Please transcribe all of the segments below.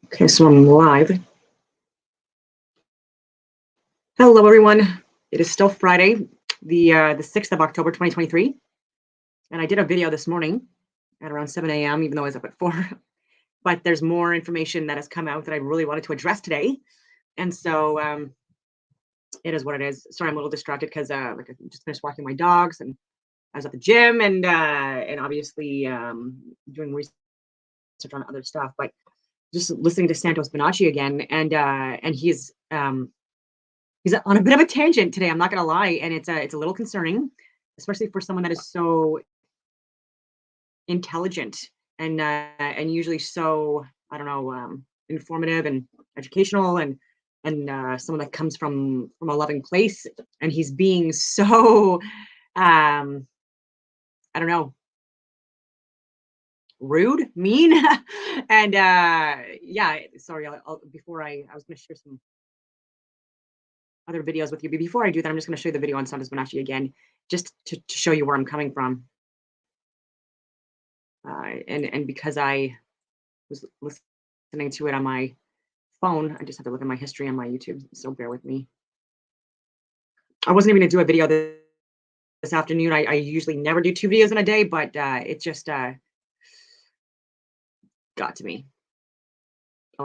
Okay, so I'm live. Hello, everyone. It is still Friday, the 6th of October, 2023, and I did a video this morning at around 7 a.m., even though I was up at 4. But there's more information that has come out that I really wanted to address today, and so it is what it is. Sorry, I'm a little distracted because like I just finished walking my dogs, and I was at the gym, and obviously doing research on other stuff, but just listening to Santos Bonacci again, and he's on a bit of a tangent today. I'm not gonna lie, and it's a little concerning, especially for someone that is so intelligent and usually so I don't know informative and educational and someone that comes from a loving place, and he's being so I don't know, rude, mean, and yeah. Sorry, before I was gonna share some other videos with you. But before I do that, I'm just going to show you the video on Santos Bonacci again, just to show you where I'm coming from. And because I was listening to it on my phone, I just have to look at my history on my YouTube. So bear with me. I wasn't even going to do a video this afternoon. I usually never do 2 videos in a day, but it just got to me a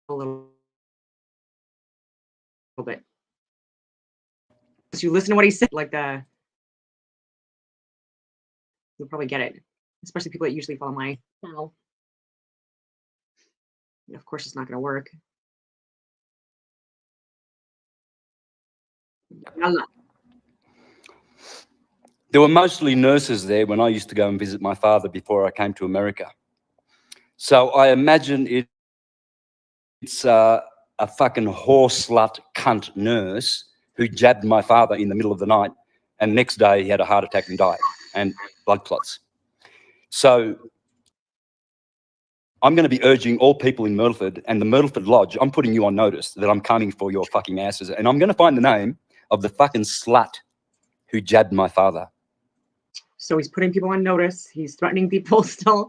little bit. So you listen to what he said, like you'll probably get it, especially people that usually follow my channel. Of course, it's not going to work. There were mostly nurses there when I used to go and visit my father before I came to America. So I imagine it's a fucking horse slut cunt nurse who jabbed my father in the middle of the night, and next day he had a heart attack and died, and blood clots. So I'm going to be urging all people in Myrtleford and the Myrtleford Lodge, I'm putting you on notice that I'm coming for your fucking asses, and I'm going to find the name of the fucking slut who jabbed my father. So he's putting people on notice. He's threatening people still.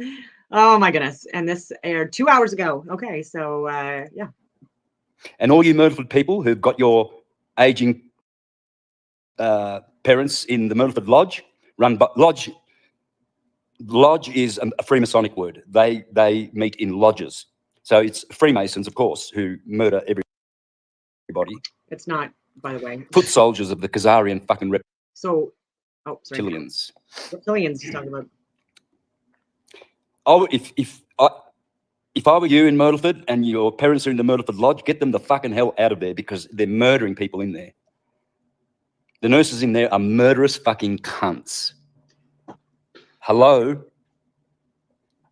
Oh my goodness. And this aired 2 hours ago. Okay, so yeah. And all you Myrtleford people who've got your aging parents in the Myrtleford Lodge, run by Lodge. Lodge is a Freemasonic word. They meet in lodges. So it's Freemasons, of course, who murder everybody. It's not, by the way. Foot soldiers of the Khazarian fucking reptilians. So, oh, sorry. Reptilians he's talking about. Oh, if I were you in Myrtleford and your parents are in the Myrtleford Lodge, get them the fucking hell out of there, because they're murdering people in there. The nurses in there are murderous fucking cunts. Hello?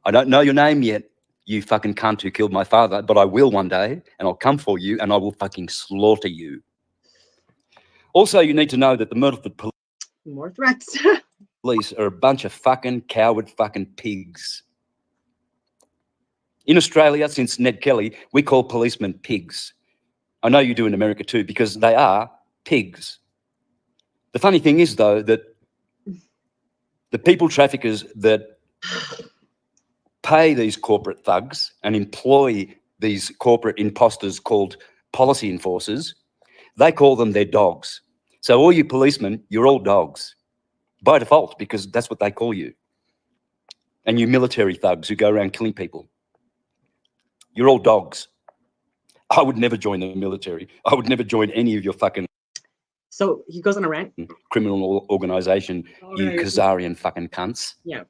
I don't know your name yet, you fucking cunt who killed my father, but I will one day, and I'll come for you, and I will fucking slaughter you. Also, you need to know that the Myrtleford police... More threats. Police are a bunch of fucking coward fucking pigs. In Australia, since Ned Kelly, we call policemen pigs. I know you do in America too, because they are pigs. The funny thing is, though, that the people traffickers that pay these corporate thugs and employ these corporate imposters called policy enforcers, they call them their dogs. So all you policemen, you're all dogs by default, because that's what they call you. And you military thugs who go around killing people, you're all dogs. I would never join the military. I would never join any of your fucking... So he goes on a rant. Criminal organization, you Khazarian fucking cunts. Yeah.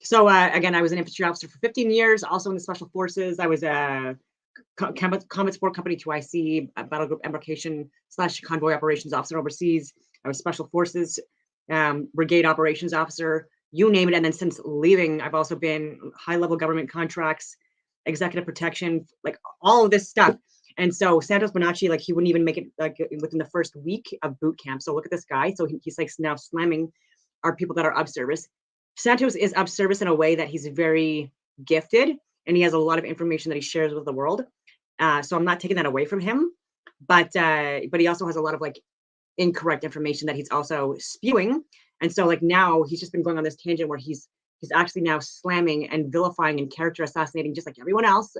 So again, I was an infantry officer for 15 years, also in the special forces. I was a combat support company 2IC, battle group embarkation / convoy operations officer overseas. I was special forces, brigade operations officer, you name it. And then since leaving, I've also been high level government contracts, executive protection, like all of this stuff. And so Santos Bonacci, like he wouldn't even make it like within the first week of boot camp. So look at this guy. So he's like now slamming our people that are of service. Santos is of service in a way that he's very gifted, and he has a lot of information that he shares with the world. So I'm not taking that away from him, but he also has a lot of like incorrect information that he's also spewing. And so like now he's just been going on this tangent where he's actually now slamming and vilifying and character assassinating just like everyone else.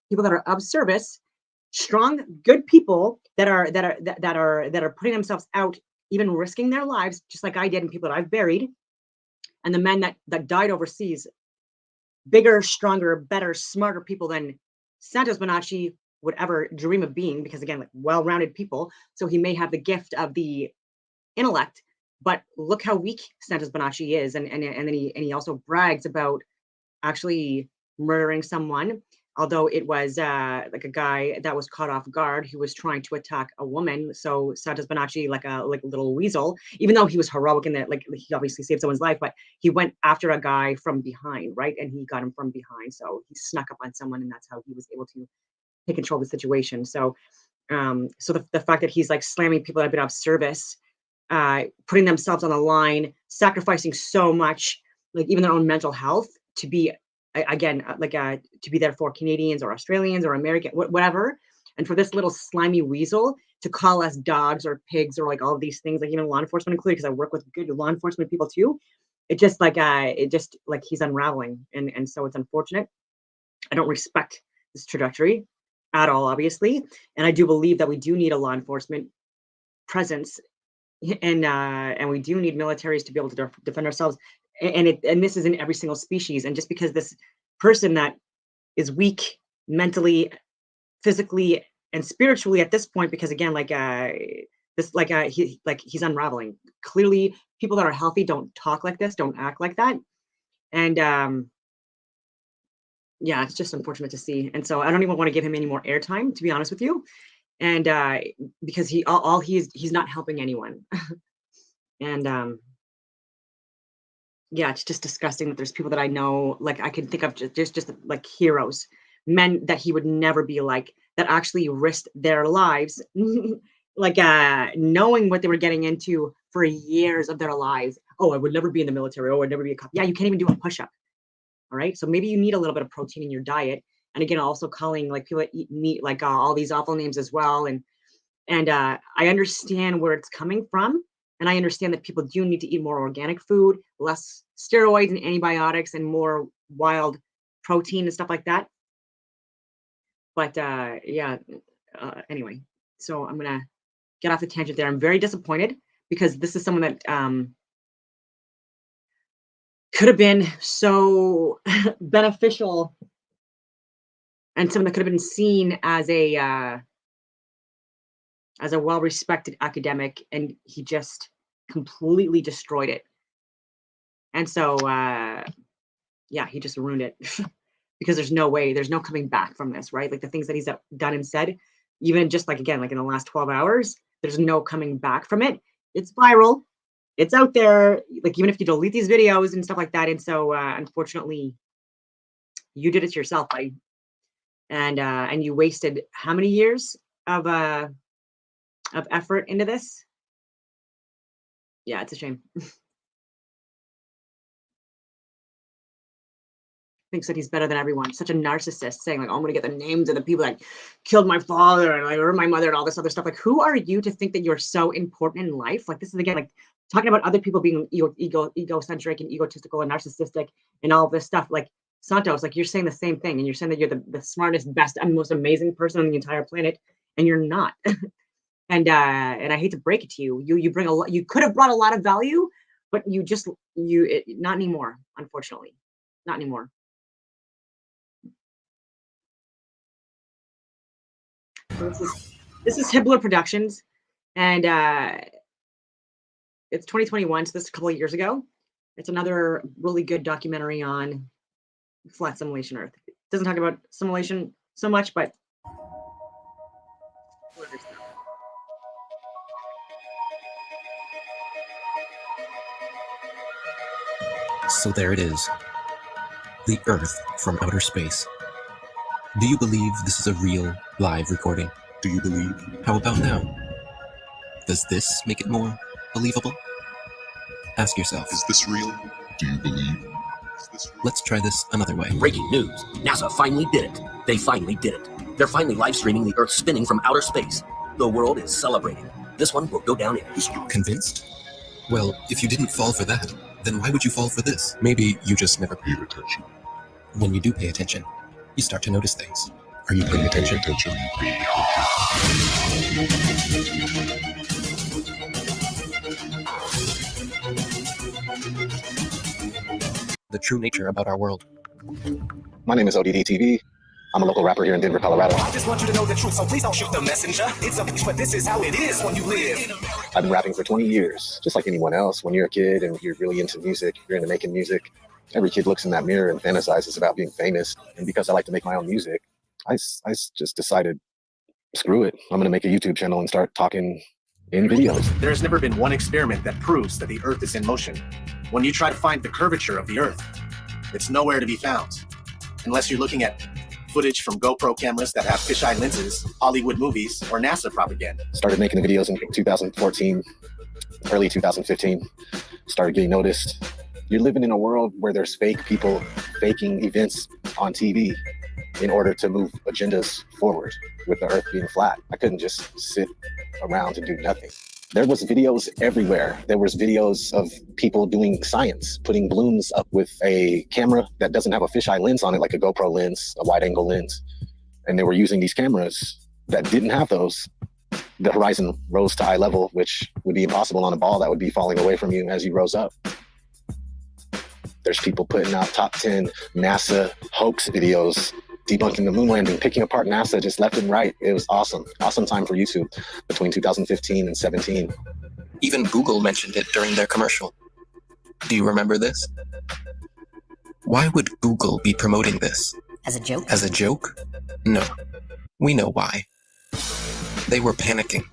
people that are of service, strong, good people that are putting themselves out, even risking their lives, just like I did, and people that I've buried, and the men that died overseas, bigger, stronger, better, smarter people than Santos Bonacci would ever dream of being, because again, like well-rounded people. So he may have the gift of the intellect, but look how weak Santos Bonacci is, and then he also brags about actually murdering someone, although it was like a guy that was caught off guard who was trying to attack a woman. So Santos Bonacci, like a little weasel, even though he was heroic in that, like he obviously saved someone's life, but he went after a guy from behind, right? And he got him from behind. So he snuck up on someone, and that's how he was able to take control of the situation. So so the fact that he's like slamming people that have been of service, putting themselves on the line, sacrificing so much, like even their own mental health, to be again to be there for Canadians or Australians or American, whatever. And for this little slimy weasel to call us dogs or pigs or like all of these things, like even law enforcement included, because I work with good law enforcement people too. It just like he's unraveling, and so it's unfortunate. I don't respect this trajectory at all, obviously, and I do believe that we do need a law enforcement presence, and we do need militaries to be able to defend ourselves. And this is in every single species. And just because this person that is weak mentally, physically, and spiritually at this point, because again, he's unraveling. Clearly, people that are healthy don't talk like this, don't act like that, and yeah, it's just unfortunate to see. And so I don't even want to give him any more airtime, to be honest with you, and because he's not helping anyone, and yeah, it's just disgusting that there's people that I know, like I can think of just like heroes, men that he would never be like, that actually risked their lives, like knowing what they were getting into for years of their lives. Oh, I would never be in the military. Oh, I'd never be a cop. Yeah, you can't even do a push-up. All right. So maybe you need a little bit of protein in your diet. And again, also calling like people that eat meat, like all these awful names as well. And I understand where it's coming from. And I understand that people do need to eat more organic food, less steroids and antibiotics, and more wild protein and stuff like that. But yeah, anyway, so I'm going to get off the tangent there. I'm very disappointed because this is someone that could have been so beneficial, and someone that could have been seen as a well-respected academic, and he just completely destroyed it. And so yeah, he just ruined it because there's no coming back from this, right? Like the things that he's done and said, even just like again, like in the last 12 hours, there's no coming back from it. It's viral, it's out there, like even if you delete these videos and stuff like that. And so unfortunately, you did it to yourself, buddy. And you wasted how many years of effort into this? Yeah, it's a shame. Thinks that he's better than everyone. Such a narcissist, saying like, oh, I'm gonna get the names of the people that killed my father and like or my mother and all this other stuff. Like, who are you to think that you're so important in life? Like, this is again like talking about other people being egocentric and egotistical and narcissistic and all this stuff. Like Santos, like you're saying the same thing, and you're saying that you're the smartest, best, and most amazing person on the entire planet, and you're not. And I hate to break it to you, you bring a lot. You could have brought a lot of value, but not anymore. Unfortunately, not anymore. This is Hibbler Productions, and it's 2021, so this is a couple of years ago. It's another really good documentary on flat simulation Earth. It doesn't talk about simulation so much, but so there it is. The Earth from outer space. Do you believe this is a real, live recording? Do you believe? How about now? Does this make it more believable? Ask yourself. Is this real? Do you believe? Is this real? Let's try this another way. Breaking news. NASA finally did it. They finally did it. They're finally live streaming the Earth spinning from outer space. The world is celebrating. This one will go down in history. Convinced? Well, if you didn't fall for that, then why would you fall for this? Maybe you just never Paid attention. When you do pay attention, you start to notice things. Are you paying attention? The true nature about our world. My name is ODD TV. I'm a local rapper here in Denver, Colorado. I just want you to know the truth, so please don't shoot the messenger. It's a bitch, but this is how it is when you live. I've been rapping for 20 years, just like anyone else. When you're a kid and you're really into music, you're into making music, every kid looks in that mirror and fantasizes about being famous. And because I like to make my own music, I just decided, screw it. I'm going to make a YouTube channel and start talking in videos. There has never been one experiment that proves that the Earth is in motion. When you try to find the curvature of the Earth, it's nowhere to be found. Unless you're looking at footage from GoPro cameras that have fisheye lenses, Hollywood movies, or NASA propaganda. Started making the videos in 2014, early 2015. Started getting noticed. You're living in a world where there's fake people faking events on TV in order to move agendas forward with the Earth being flat. I couldn't just sit around and do nothing. There was videos everywhere. There was videos of people doing science, putting balloons up with a camera that doesn't have a fisheye lens on it, like a GoPro lens, a wide angle lens. And they were using these cameras that didn't have those. The horizon rose to eye level, which would be impossible on a ball that would be falling away from you as you rose up. There's people putting out top 10 NASA hoax videos, debunking the moon landing, picking apart NASA just left and right. It was awesome. Awesome time for YouTube between 2015 and 17. Even Google mentioned it during their commercial. Do you remember this? Why would Google be promoting this? As a joke? As a joke? No. We know why. They were panicking.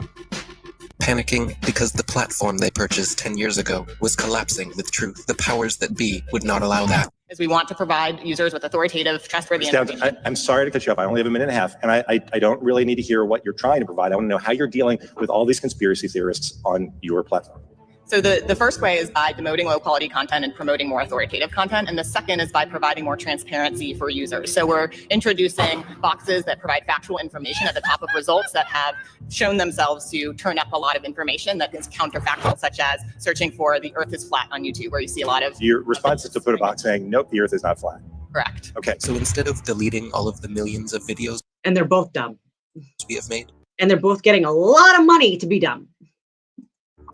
Panicking because the platform they purchased 10 years ago was collapsing with truth. The powers that be would not allow that. Is we want to provide users with authoritative, trustworthy information. I'm sorry to cut you off. I only have a minute and a half, and I don't really need to hear what you're trying to provide. I want to know how you're dealing with all these conspiracy theorists on your platform. So the first way is by demoting low quality content and promoting more authoritative content. And the second is by providing more transparency for users. So we're introducing boxes that provide factual information at the top of results that have shown themselves to turn up a lot of information that is counterfactual, such as searching for the Earth is flat on YouTube, where you see a lot of... Your response is to put a box saying, nope, the Earth is not flat. Correct. Okay. So instead of deleting all of the millions of videos And they're both dumb. we have made, And they're both getting a lot of money to be dumb.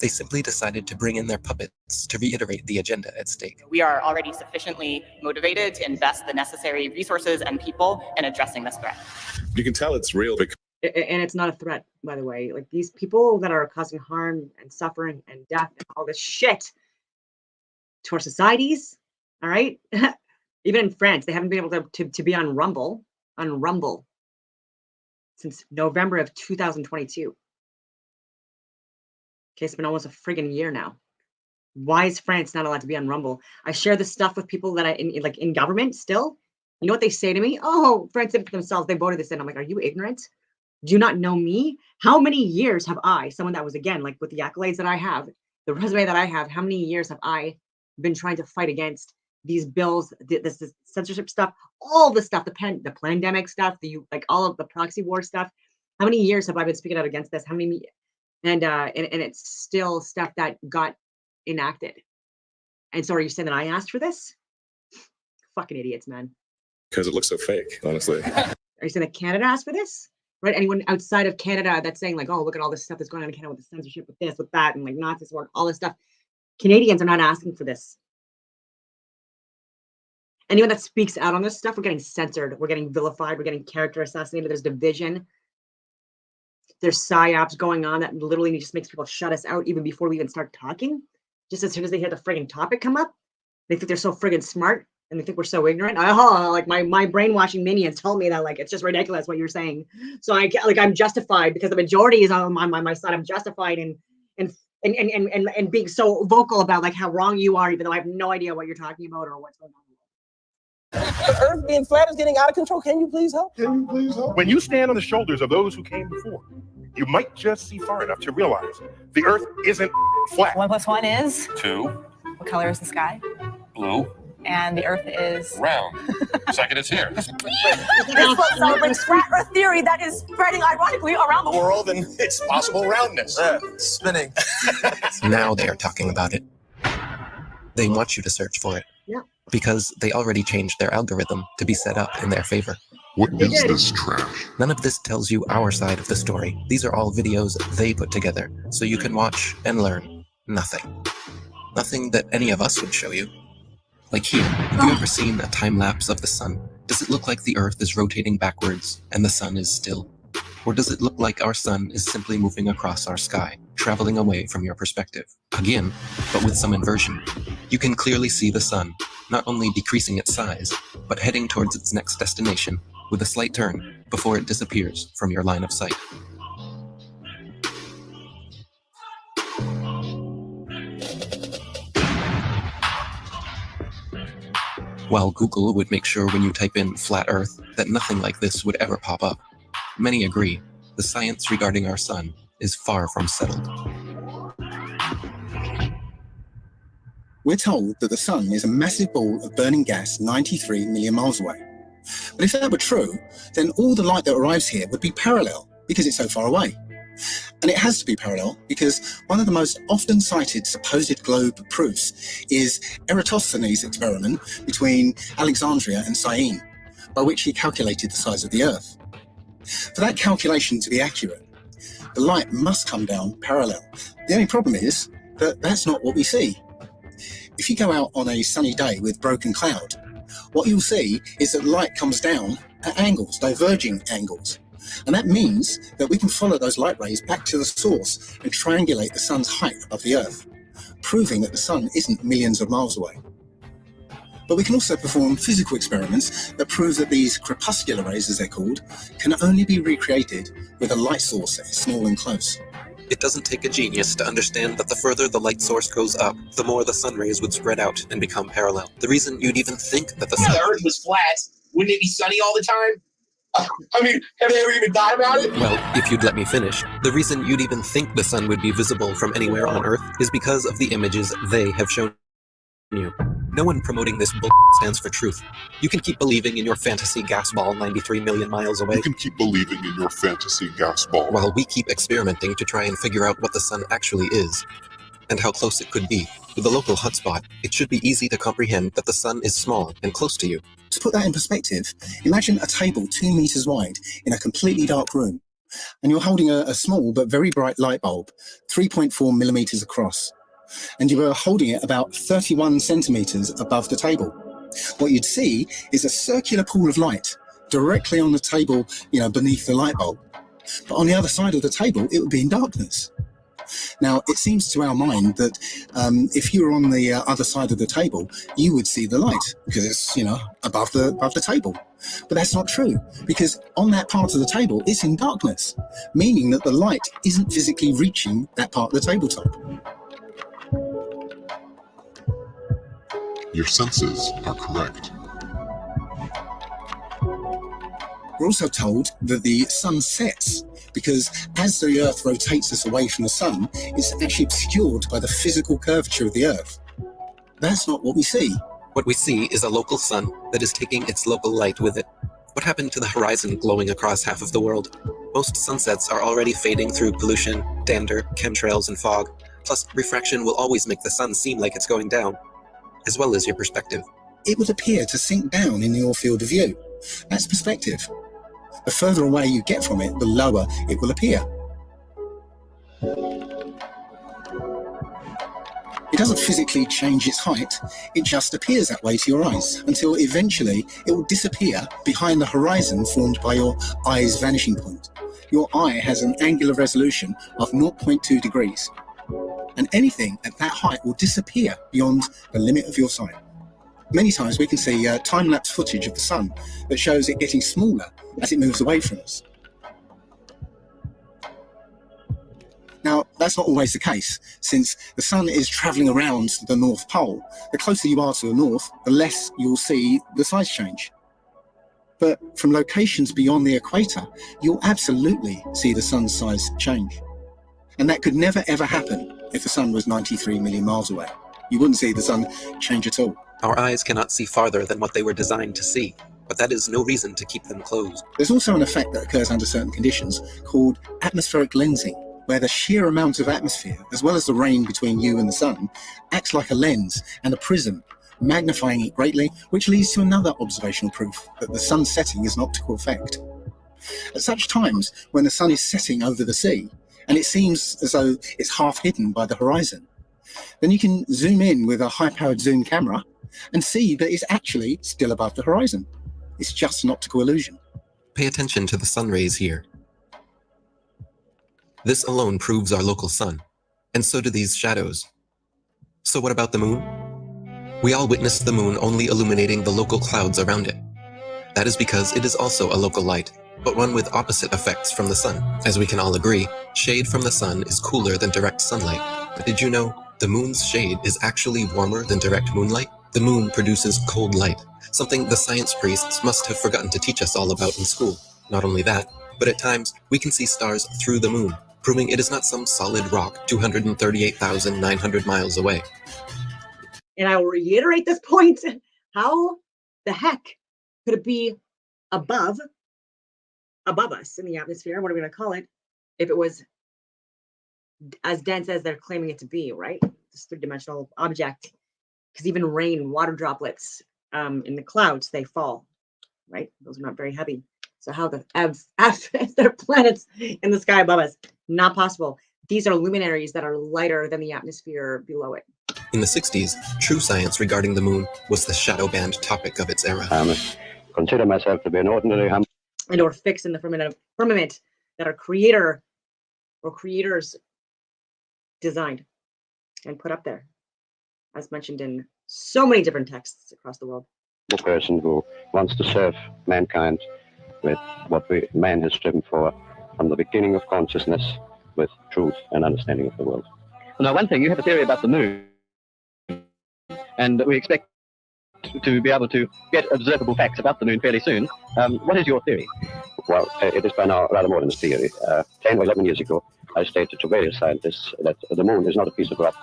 they simply decided to bring in their puppets to reiterate the agenda at stake. We are already sufficiently motivated to invest the necessary resources and people in addressing this threat. You can tell it's real because And it's not a threat, by the way. Like, these people that are causing harm and suffering and death and all this shit to our societies, all right? Even in France, they haven't been able to be on Rumble since November of 2022. Okay, it's been almost a friggin' year now. Why is France not allowed to be on Rumble? I share this stuff with people that in government still. You know what they say to me? Oh, France did it themselves. They voted this in. I'm like, are you ignorant? Do you not know me? How many years have I, someone that was, again, like with the accolades that I have, the resume that I have, how many years have I been trying to fight against these bills, this censorship stuff, all the stuff, the pandemic stuff, all of the proxy war stuff? How many years have I been speaking out against this? How many? And it's still stuff that got enacted. And so are you saying that I asked for this? Fucking idiots, man. it looks so fake, honestly. Are you saying that Canada asked for this? Right? Anyone outside of Canada that's saying like, oh, look at all this stuff that's going on in Canada with the censorship, with this, with that, and like Nazi support, all this stuff. Canadians are not asking for this. Anyone that speaks out on this stuff, we're getting censored. We're getting vilified. We're getting character assassinated. There's division. There's psyops going on that literally just makes people shut us out even before we even start talking. Just as soon as they hear the friggin' topic come up, they think they're so friggin' smart and they think we're so ignorant. Like my brainwashing minions told me that like it's just ridiculous what you're saying. So I'm justified because the majority is on my side. I'm justified in being so vocal about like how wrong you are, even though I have no idea what you're talking about or what's going on. The Earth being flat is getting out of control. Can you please help? When you stand on the shoulders of those who came before, you might just see far enough to realize the Earth isn't flat. 1 + 1 is? 2. What color is the sky? Blue. And the Earth is? Round. Second is here. This book celebrates flat Earth theory that is spreading ironically around the world and its possible roundness. Spinning. Now they are talking about it. They want you to search for it. Yeah. Because they already changed their algorithm to be set up in their favor. What They is did. this trash? None of this tells you our side of the story. These are all videos they put together, so you can watch and learn nothing. Nothing that any of us would show you. Like here, have you ever seen a time lapse of the sun? Does it look like the Earth is rotating backwards and the sun is still? Or does it look like our sun is simply moving across our sky, traveling away from your perspective? Again, but with some inversion. You can clearly see the sun, not only decreasing its size, but heading towards its next destination with a slight turn before it disappears from your line of sight. While Google would make sure when you type in flat Earth that nothing like this would ever pop up, many agree the science regarding our sun is far from settled. We're told that the sun is a massive ball of burning gas 93 million miles away. But if that were true, then all the light that arrives here would be parallel because it's so far away. And it has to be parallel because one of the most often cited supposed globe proofs is Eratosthenes' experiment between Alexandria and Syene, by which he calculated the size of the Earth. For that calculation to be accurate, the light must come down parallel. The only problem is that that's not what we see. If you go out on a sunny day with broken cloud, what you'll see is that light comes down at angles, diverging angles. And that means that we can follow those light rays back to the source and triangulate the sun's height above the Earth, proving that the sun isn't millions of miles away. But we can also perform physical experiments that prove that these crepuscular rays, as they're called, can only be recreated with a light source that is small and close. It doesn't take a genius to understand that the further the light source goes up, the more the sun rays would spread out and become parallel. The reason you'd even think that the If the Earth was flat, wouldn't it be sunny all the time? I mean, have they ever even thought about it? Well, if you'd let me finish, the reason you'd even think the sun would be visible from anywhere on Earth is because of the images they have shown you. No one promoting this bull stands for truth. You can keep believing in your fantasy gas ball 93 million miles away. You can keep believing in your fantasy gas ball. While we keep experimenting to try and figure out what the sun actually is, and how close it could be. With a local hotspot, it should be easy to comprehend that the sun is small and close to you. To put that in perspective, imagine a table 2 meters wide in a completely dark room, and you're holding a small but very bright light bulb, 3.4 millimeters across, and you were holding it about 31 centimeters above the table. What you'd see is a circular pool of light directly on the table, beneath the light bulb. But on the other side of the table, it would be in darkness. Now, it seems to our mind that if you were on the other side of the table, you would see the light because it's, above the table. But that's not true, because on that part of the table, it's in darkness, meaning that the light isn't physically reaching that part of the tabletop. Your senses are correct. We're also told that the sun sets because as the Earth rotates us away from the sun, it's actually obscured by the physical curvature of the Earth. That's not what we see. What we see is a local sun that is taking its local light with it. What happened to the horizon glowing across half of the world? Most sunsets are already fading through pollution, dander, chemtrails, and fog. Plus, refraction will always make the sun seem like it's going down, as well as your perspective. It would appear to sink down in your field of view. That's perspective. The further away you get from it, the lower it will appear. It doesn't physically change its height, it just appears that way to your eyes, until eventually it will disappear behind the horizon formed by your eye's vanishing point. Your eye has an angular resolution of 0.2 degrees, and anything at that height will disappear beyond the limit of your sight. Many times we can see time-lapse footage of the sun that shows it getting smaller as it moves away from us. Now, that's not always the case, since the sun is travelling around the North Pole. The closer you are to the north, the less you'll see the size change. But from locations beyond the equator, you'll absolutely see the sun's size change. And that could never ever happen if the sun was 93 million miles away. You wouldn't see the sun change at all. Our eyes cannot see farther than what they were designed to see, but that is no reason to keep them closed. There's also an effect that occurs under certain conditions called atmospheric lensing, where the sheer amount of atmosphere, as well as the rain between you and the sun, acts like a lens and a prism, magnifying it greatly, which leads to another observational proof that the sun setting is an optical effect. At such times, when the sun is setting over the sea, and it seems as though it's half hidden by the horizon, then you can zoom in with a high-powered zoom camera and see that it's actually still above the horizon. It's just an optical illusion. Pay attention to the sun rays here. This alone proves our local sun, and so do these shadows. So what about the moon? We all witness the moon only illuminating the local clouds around it. That is because it is also a local light, but one with opposite effects from the sun. As we can all agree, shade from the sun is cooler than direct sunlight. But did you know the moon's shade is actually warmer than direct moonlight? The moon produces cold light, something the science priests must have forgotten to teach us all about in school. Not only that, but at times we can see stars through the moon, proving it is not some solid rock 238,900 miles away. And I will reiterate this point. How the heck could it be above us in the atmosphere? What are we going to call it? If it was as dense as they're claiming it to be, right? This three-dimensional object. Because even rain, water droplets in the clouds, they fall, right? Those are not very heavy. So how the there are planets in the sky above us? Not possible. These are luminaries that are lighter than the atmosphere below it. In the 60s, true science regarding the moon was the shadow band topic of its era. Consider myself to be an ordinary and or fixed in the firmament that our creator or creators designed and put up there, as mentioned in so many different texts across the world. The person who wants to serve mankind with what man has striven for from the beginning of consciousness, with truth and understanding of the world. Now, one thing, you have a theory about the moon, and we expect to be able to get observable facts about the moon fairly soon. What is your theory? Well, it is by now rather more than a theory. 10 or 11 years ago, I stated to various scientists that the moon is not a piece of rock,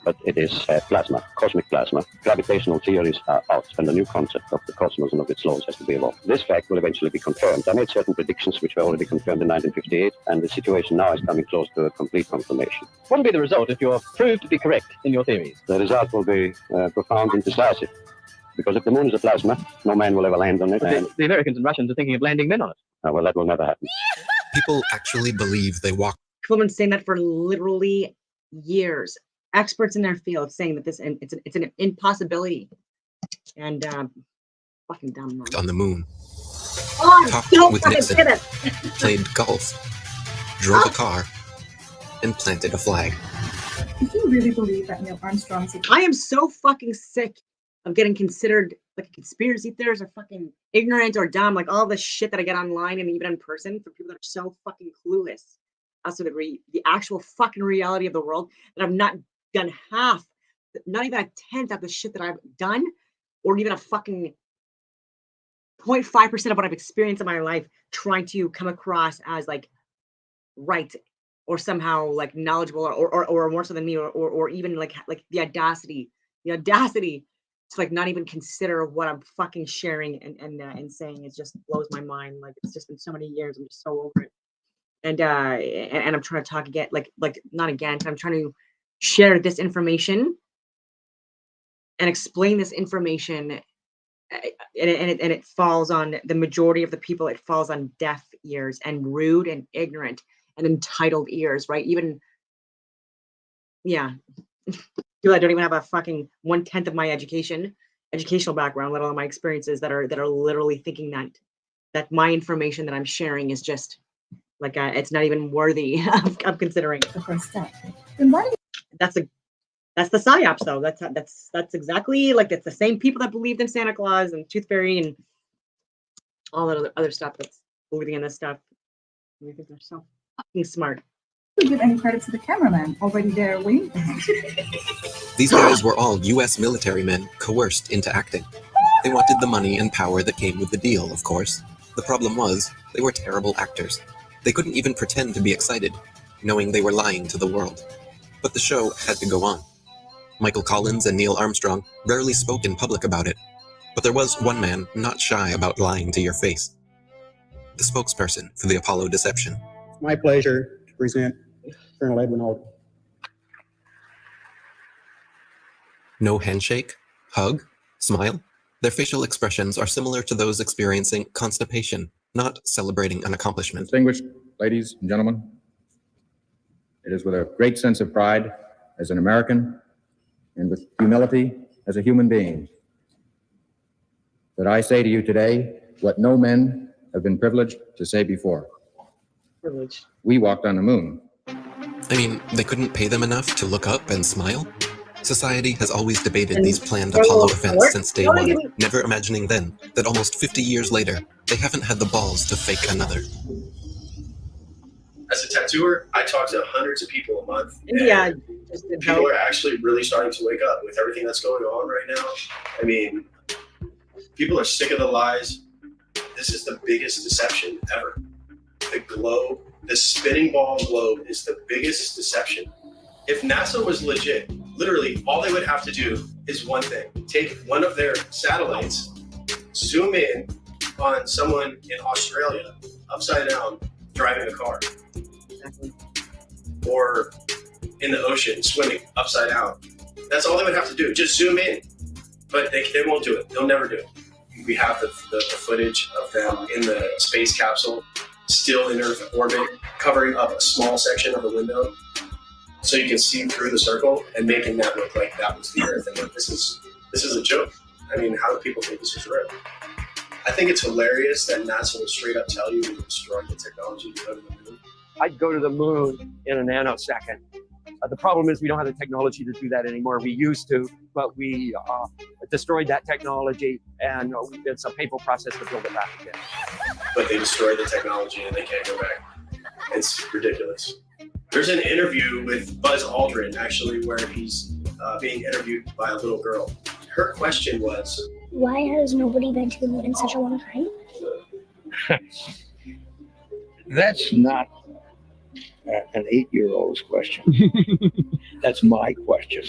but it is plasma, cosmic plasma. Gravitational theories are out, and the new concept of the cosmos and of its laws has to be evolved. This fact will eventually be confirmed. I made certain predictions which were already confirmed in 1958, and the situation now is coming close to a complete confirmation. What will be the result if you're proved to be correct in your theories? The result will be profound and decisive, because if the moon is a plasma, no man will ever land on it. And the Americans and Russians are thinking of landing men on it. Well, that will never happen. People actually believe they walk. People have been saying that for literally years. Experts in their field saying that it's an impossibility, and fucking dumb. On the moon. Talked with Nixon. Played golf. Drove a car. And planted a flag. Do you really believe that Neil Armstrong? I am so fucking sick of getting considered like a conspiracy theorist or fucking ignorant or dumb, like all the shit that I get online and even in person from people that are so fucking clueless as to the actual fucking reality of the world, that I've not done half, not even a tenth of the shit that I've done, or even a fucking 0.5% of what I've experienced in my life, trying to come across as like right or somehow like knowledgeable or more so than me, or even like the audacity to like not even consider what I'm fucking sharing and saying. It just blows my mind. Like, it's just been so many years. I'm just so over it. And I'm trying to talk again, like not again. I'm trying to share this information and explain this information, and it falls on the majority of the people. It falls on deaf ears and rude and ignorant and entitled ears, right? Even, yeah, people that don't even have a fucking 1/10 of my educational background, let alone my experiences, that are literally thinking that my information that I'm sharing is just like it's not even worthy of considering. The first step. Then why do you? That's the psyops, though. That's exactly like, it's the same people that believed in Santa Claus and Tooth Fairy and all that other stuff that's believing in this stuff. I think they're so fucking smart. Don't give any credit to the cameraman already there waiting for him. These guys were all U.S. military men coerced into acting. They wanted the money and power that came with the deal, of course. The problem was, they were terrible actors. They couldn't even pretend to be excited, knowing they were lying to the world. But the show had to go on. Michael Collins and Neil Armstrong rarely spoke in public about it, but there was one man not shy about lying to your face. The spokesperson for the Apollo deception. It's my pleasure to present Colonel Edwin Aldrin. No handshake, hug, Smile? Their facial expressions are similar to those experiencing constipation, not celebrating an accomplishment. Distinguished ladies and gentlemen, it is with a great sense of pride as an American and with humility as a human being that I say to you today what no men have been privileged to say before. Privilege. We walked on the moon. I mean, they couldn't pay them enough to look up and smile? Society has always debated these planned Apollo events since day one, never imagining then that almost 50 years later, they haven't had the balls to fake another. As a tattooer, I talk to hundreds of people a month. Yeah, and people are actually really starting to wake up with everything that's going on right now. I mean, people are sick of the lies. This is the biggest deception ever. The globe, the spinning ball globe is the biggest deception. If NASA was legit, literally all they would have to do is one thing. Take one of their satellites, zoom in on someone in Australia, upside down, driving a car. Or in the ocean, swimming upside down. That's all they would have to do, just zoom in. But they won't do it, they'll never do it. We have the footage of them in the space capsule, still in Earth orbit, covering up a small section of the window. So you can see through the circle and making that look like that was the Earth. And like, this is a joke. I mean, how do people think this is real? I think it's hilarious that NASA will straight up tell you to destroy the technology to go to the moon. I'd go to the moon in a nanosecond. The problem is we don't have the technology to do that anymore. We used to, but we destroyed that technology, and it's a painful process to build it back again. But they destroyed the technology and they can't go back. It's ridiculous. There's an interview with Buzz Aldrin, actually, where he's being interviewed by a little girl. Her question was, why has nobody been to the moon in such a long time? That's not an 8-year-old's question. That's my question.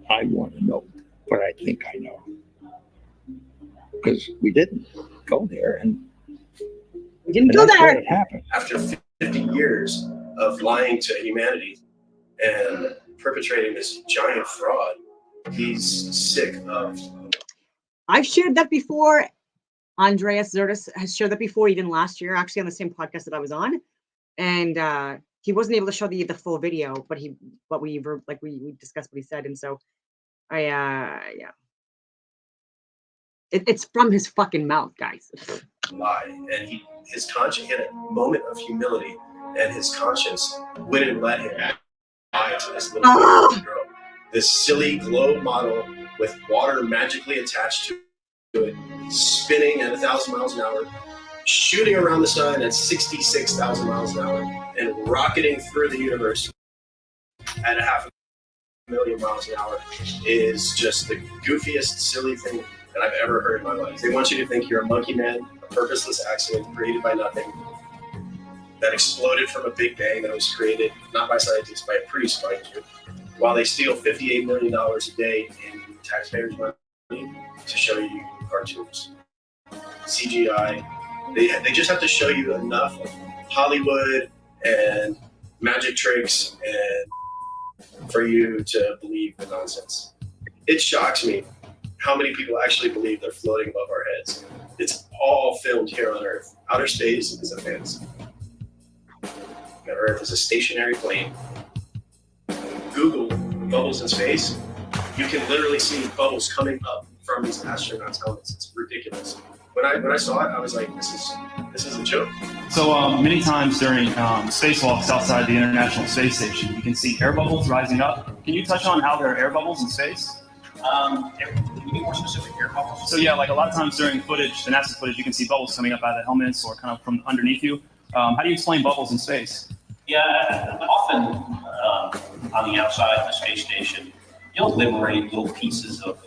I want to know what I think I know. Because we didn't go there, and we didn't go there. It happened. After 50 years of lying to humanity and perpetrating this giant fraud, he's sick of. I've shared that before. Andreas Zertis has shared that before, even last year, actually on the same podcast that I was on, and he wasn't able to show the full video, but we discussed what he said, and so yeah, it's from his fucking mouth, guys. Lie, and his conscience, he had a moment of humility, and his conscience wouldn't let him lie to this little girl. This silly globe model with water magically attached to it, spinning at 1,000 miles an hour, shooting around the sun at 66,000 miles an hour, and rocketing through the universe at 500,000 miles an hour is just the goofiest, silly thing that I've ever heard in my life. They want you to think you're a monkey man, a purposeless accident created by nothing, that exploded from a big bang that was created not by scientists, by a priest, mind you, while they steal $58 million a day in taxpayers' money to show you cartoons. CGI. They just have to show you enough of Hollywood and magic tricks and for you to believe the nonsense. It shocks me how many people actually believe they're floating above our heads. It's all filmed here on Earth. Outer space is a fantasy. Earth is a stationary plane. Google bubbles in space. You can literally see bubbles coming up from these astronauts' helmets. It's ridiculous. When I saw it, I was like, this is a joke. So many times during spacewalks outside the International Space Station, you can see air bubbles rising up. Can you touch on how there are air bubbles in space? Can you be more specific, air bubbles? So yeah, like a lot of times during footage, the NASA footage, you can see bubbles coming up out of the helmets or kind of from underneath you. How do you explain bubbles in space? Yeah, often on the outside of the space station, you'll liberate little pieces of,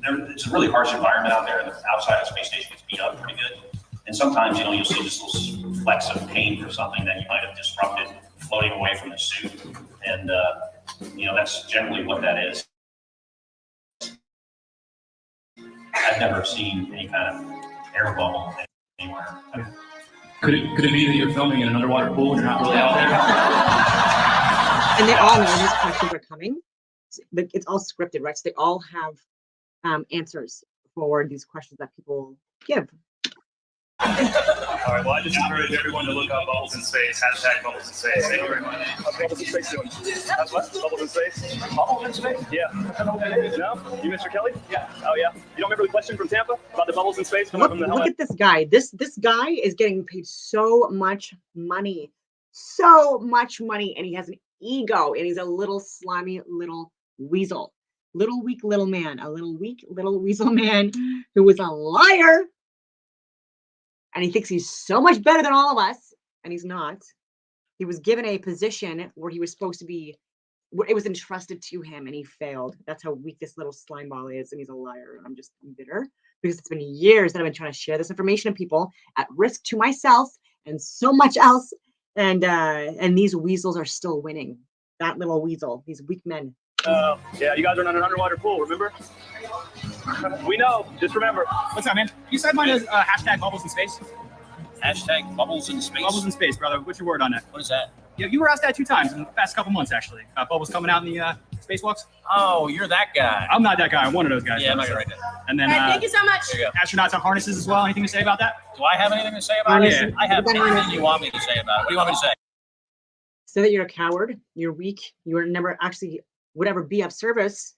it's a really harsh environment out there. The outside of the space station gets beat up pretty good. And sometimes, you'll see just little flecks of paint or something that you might have disrupted floating away from the suit. And, that's generally what that is. I've never seen any kind of air bubble anywhere. Could it be that you're filming in an underwater pool and you're not really out there? And they all know these questions are coming. it's all scripted, right? So they all have answers for these questions that people give. All right, well, I just encourage everyone to look up Bubbles in Space, hashtag Bubbles in Space. Thank you very much. How's Bubbles in Space doing? That's what? Bubbles in Space? Bubbles in Space? Yeah. No? You, Mr. Kelly? Yeah. Oh, yeah. You don't remember the question from Tampa about the bubbles in space? Look at this guy. This guy is getting paid so much money. So much money. And he has an ego. And he's a little slimy little weasel. Little weak little man. A little weak little weasel man who is a liar. And he thinks he's so much better than all of us, and he's not. He was given a position where he was supposed to be, it was entrusted to him, and he failed. That's how weak this little slime ball is, and he's a liar. And I'm just bitter because it's been years that I've been trying to share this information to people at risk to myself and so much else. And these weasels are still winning. That little weasel, these weak men. Yeah, you guys are in an underwater pool, remember? We know, just remember. What's up, man? You said mine is hashtag Bubbles in Space. Hashtag Bubbles in Space. Bubbles in Space, brother. What's your word on that? What is that? You were asked that 2 times in the past couple months, actually. Bubbles coming out in the spacewalks. Oh, you're that guy. I'm not that guy. I'm one of those guys. Yeah, I'm not gonna write that. And then, thank you so much. There you go. Astronauts on harnesses as well. Anything to say about that? Do I have anything to say about it? Yeah. I have anything you want me to say about it. What do you want me to say? Say that you're a coward, you're weak, you are never actually would ever be of service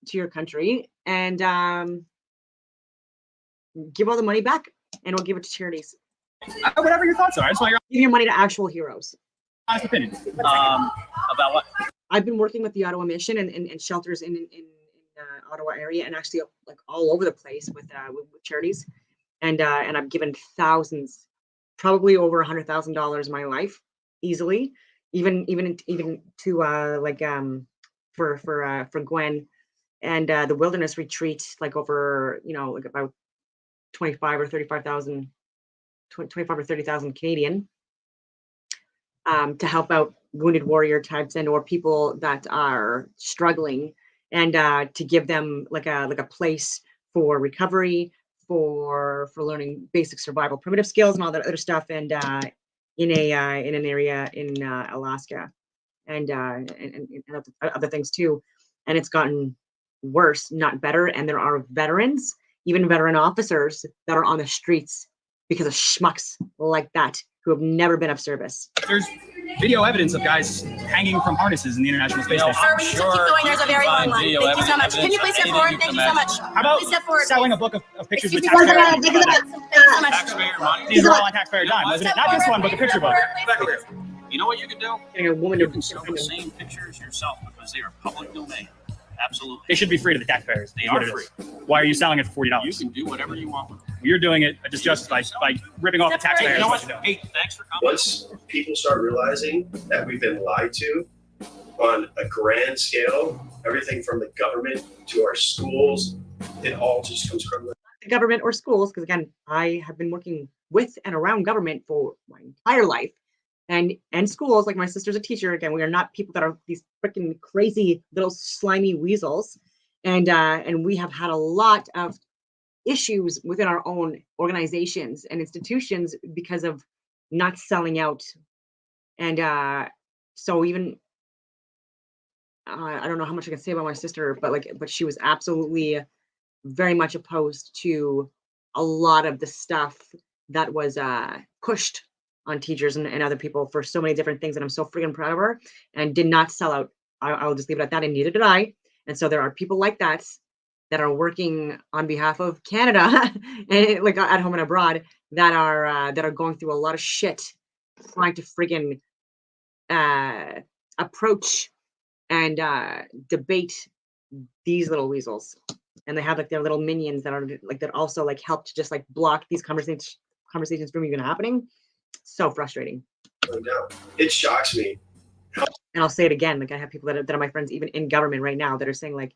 to your country, and give all the money back, and we'll give it to charities. Whatever your thoughts are. I just want your Give your money to actual heroes. honest opinion. About what? I've been working with the Ottawa Mission and shelters in Ottawa area, and actually like all over the place with charities, and I've given thousands, probably over $100,000 in my life, easily, even to for Gwen and the wilderness retreat, like over like about 25 or 30,000 Canadian, to help out wounded warrior types and or people that are struggling, and to give them like a place for recovery, for learning basic survival primitive skills and all that other stuff, and in an area in Alaska, and other things too. And it's gotten worse, not better. And there are veterans, even veteran officers, that are on the streets because of schmucks like that who have never been of service. There's video evidence of guys hanging from harnesses in the International Space Station. Sir, we need to keep going. There's a very long line. Thank you so much. Can you please step forward? Thank you so much. How about Please step forward. selling a book of pictures with Excuse me, taxpayer? thank you so much. Taxpayer money. These are all on taxpayer dime, wasn't it? Not this one, but the picture book. You know what you can do? Getting a woman You to can sell the same pictures yourself because they are public domain. Absolutely. They should be free to the taxpayers. They is what are it free. is. Why are you selling it for $40? You can do whatever you want with them. You're doing it a disjustice by ripping off the taxpayers. You know what what? you're doing. Hey, thanks for coming. Once people start realizing that we've been lied to on a grand scale, everything from the government to our schools, it all just comes crumbling. The government or schools, because again, I have been working with and around government for my entire life, and schools. Like my sister's a teacher. Again, we are not people that are these freaking crazy little slimy weasels, and we have had a lot of issues within our own organizations and institutions because of not selling out. And so even I don't know how much I can say about my sister, but she was absolutely very much opposed to a lot of the stuff that was pushed on teachers and other people for so many different things. And I'm so freaking proud of her, and did not sell out. I'll just leave it at that. And neither did I. And so there are people like that are working on behalf of Canada and like at home and abroad that are going through a lot of shit, trying to friggin' approach and debate these little weasels. And they have like their little minions that are like that also like help to just like block these conversations from even happening. So frustrating. It shocks me. And I'll say it again. Like I have people that are my friends even in government right now that are saying like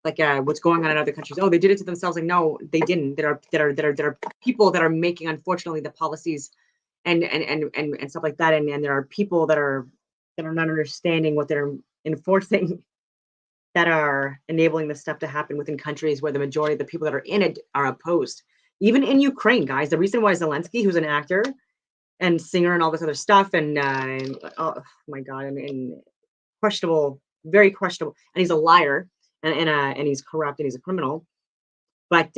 what's going on in other countries. Oh, they did it to themselves. Like no, they didn't. There are people that are making, unfortunately, the policies and stuff like that. And there are people that are not understanding what they're enforcing, that are enabling this stuff to happen within countries where the majority of the people that are in it are opposed. Even in Ukraine, guys, the reason why Zelensky, who's an actor and singer and all this other stuff, and oh my God, and questionable very questionable, and he's a liar, and he's corrupt, and he's a criminal. But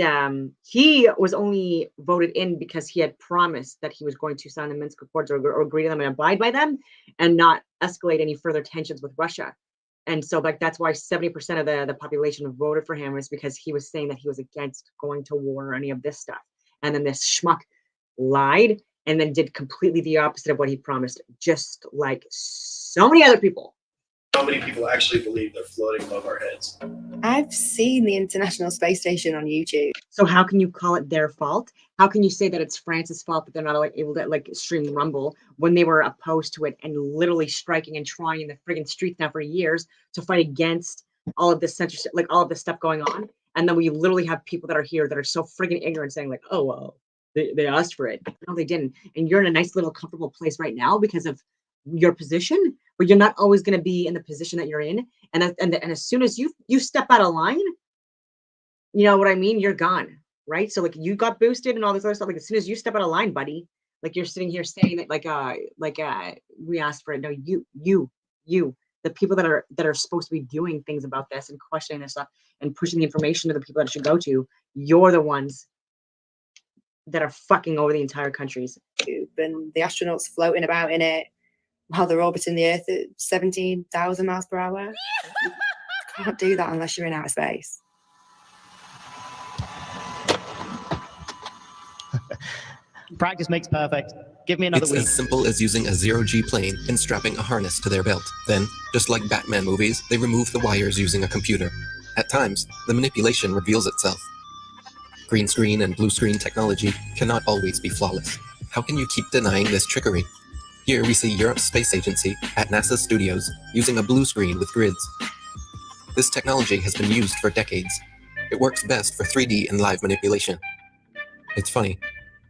he was only voted in because he had promised that he was going to sign the Minsk Accords or agree to them and abide by them, and not escalate any further tensions with Russia. And so, like, that's why 70% of the population voted for him, was because he was saying that he was against going to war or any of this stuff. And then this schmuck lied and then did completely the opposite of what he promised, just like so many other people. How many people actually believe they're floating above our heads? I've seen the International Space Station on YouTube. So how can you call it their fault? How can you say that it's France's fault that they're not like able to like stream Rumble when they were opposed to it and literally striking and trying in the friggin' streets now for years to fight against all of this censorship, like all of this stuff going on? And then we literally have people that are here that are so friggin' ignorant saying like, oh, well, they asked for it. No, they didn't. And you're in a nice little comfortable place right now because of your position, but you're not always going to be in the position that you're in. And as soon as you step out of line, you know what I mean? You're gone, right? So like you got boosted and all this other stuff. Like as soon as you step out of line, buddy, like you're sitting here saying that we asked for it. No, you, the people that are supposed to be doing things about this and questioning this stuff and pushing the information to the people that it should go to, you're the ones that are fucking over the entire countries. And the astronauts floating about in it while they're orbiting the Earth at 17,000 miles per hour. You can't do that unless you're in outer space. Practice makes perfect. Give me another It's week. as simple as using a zero-G plane and strapping a harness to their belt. Then, just like Batman movies, they remove the wires using a computer. At times, the manipulation reveals itself. Green screen and blue screen technology cannot always be flawless. How can you keep denying this trickery? Here we see Europe's space agency at NASA's studios using a blue screen with grids. This technology has been used for decades. It works best for 3D and live manipulation. It's funny.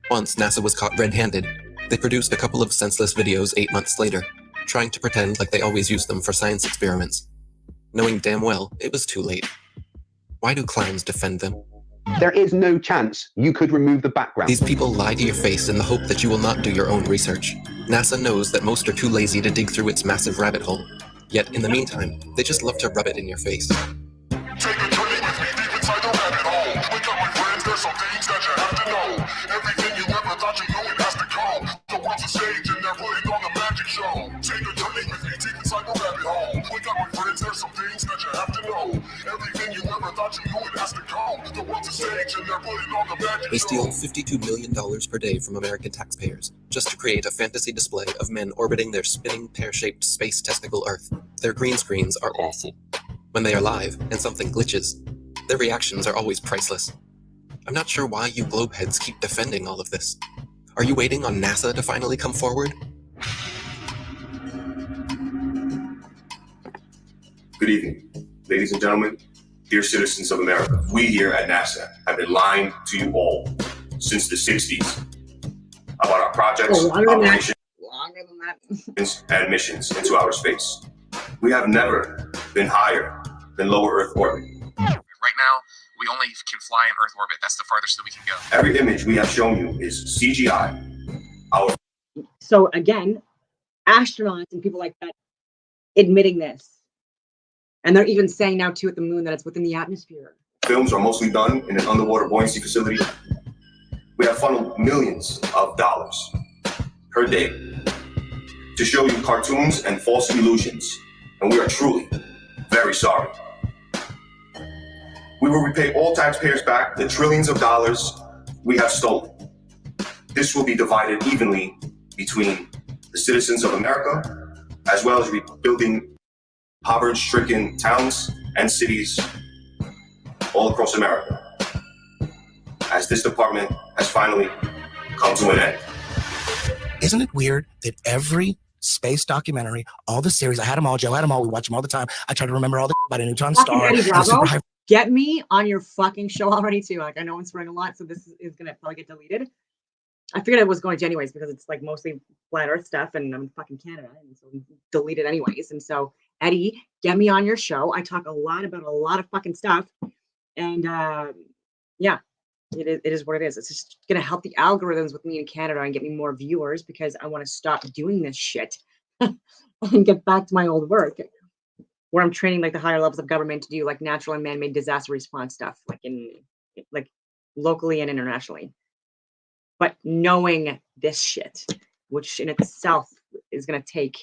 Once NASA was caught red-handed, they produced a couple of senseless videos 8 months later, trying to pretend like they always use them for science experiments, knowing damn well it was too late. Why do clowns defend them? There is no chance you could remove the background. These people lie to your face in the hope that you will not do your own research. NASA knows that most are too lazy to dig through its massive rabbit hole. Yet, in the meantime, they just love to rub it in your face. Take a journey with me deep inside the rabbit hole. Wake up, my friends, there's some things that you have to know. Everything you ever thought you knew, it has to come. The world's a stage and they're putting on a magic show. Take a journey with me deep inside the rabbit hole. Wake up, my friends, there's some things that you have to know. Everything you ever thought you knew, it has to come. The world's a stage and they're putting on a magic show. They steal $52 million per day from American taxpayers, just to create a fantasy display of men orbiting their spinning pear-shaped space testicle Earth. Their green screens are awful. When they are live and something glitches, their reactions are always priceless. I'm not sure why you globeheads keep defending all of this. Are you waiting on NASA to finally come forward? Good evening, ladies and gentlemen, dear citizens of America. We here at NASA have been lying to you all since the 60s about our projects, operations, and missions into outer space. We have never been higher than lower Earth orbit. Right now, we only can fly in Earth orbit. That's the farthest that we can go. Every image we have shown you is CGI. So again, astronauts and people like that admitting this. And they're even saying now too at the moon that it's within the atmosphere. Films are mostly done in an underwater buoyancy facility. We have funneled millions of dollars per day to show you cartoons and false illusions. And we are truly very sorry. We will repay all taxpayers back the trillions of dollars we have stolen. This will be divided evenly between the citizens of America, as well as rebuilding poverty-stricken towns and cities all across America, as this department has finally come to an end. Isn't it weird that every space documentary, all the series, I had them all, Joe had them all, we watch them all the time. I try to remember all the about a neutron star. Eddie Bravo, get me on your fucking show already too. Like I know I'm swearing a lot, so this is gonna probably get deleted. I figured it was going to anyways because it's like mostly flat Earth stuff, and I'm in fucking Canada, and so we delete it anyways. And so Eddie, get me on your show. I talk a lot about a lot of fucking stuff, and yeah, it is what it is. It's just gonna help the algorithms with me in Canada and get me more viewers because I want to stop doing this shit and get back to my old work. where I'm training like the higher levels of government to do like natural and man-made disaster response stuff, like locally and internationally. But knowing this shit, which in itself is going to take,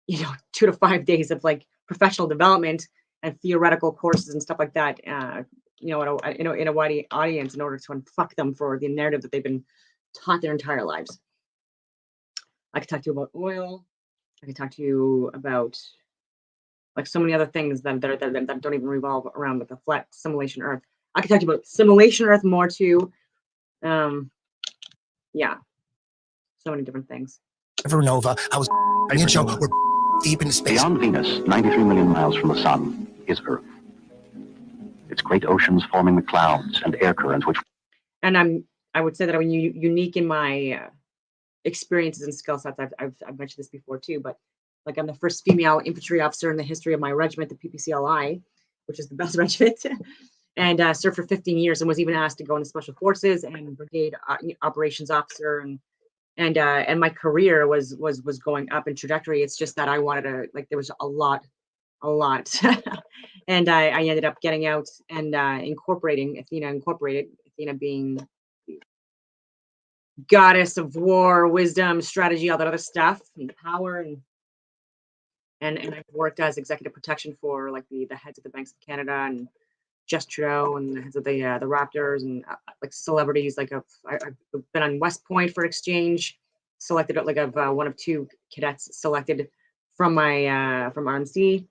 2 to 5 days of like professional development and theoretical courses and stuff like that, in a wide audience in order to unfuck them for the narrative that they've been taught their entire lives. I could talk to you about oil. I could talk to you about like so many other things that don't even revolve around like the flat simulation Earth. I could talk to you about simulation Earth more too. Yeah, so many different things. Supernova, I was we're deep into space. Beyond Venus, 93 million miles from the sun, is Earth. Its great oceans forming the clouds and air currents which... And I would say that I'm unique in my experiences and skill sets. I've mentioned this before too, but like I'm the first female infantry officer in the history of my regiment, the PPCLI, which is the best regiment, and served for 15 years and was even asked to go into special forces and brigade operations officer, and my career was going up in trajectory. It's just that I wanted to, like, there was a lot and I ended up getting out and incorporating Athena Incorporated, Athena being goddess of war, wisdom, strategy, all that other stuff, and power, and I've worked as executive protection for like the heads of the Banks of Canada and Just Trudeau and the heads of the Raptors and like celebrities. Like I've been on West Point for exchange, selected like of one of 2 cadets selected from my from RMC,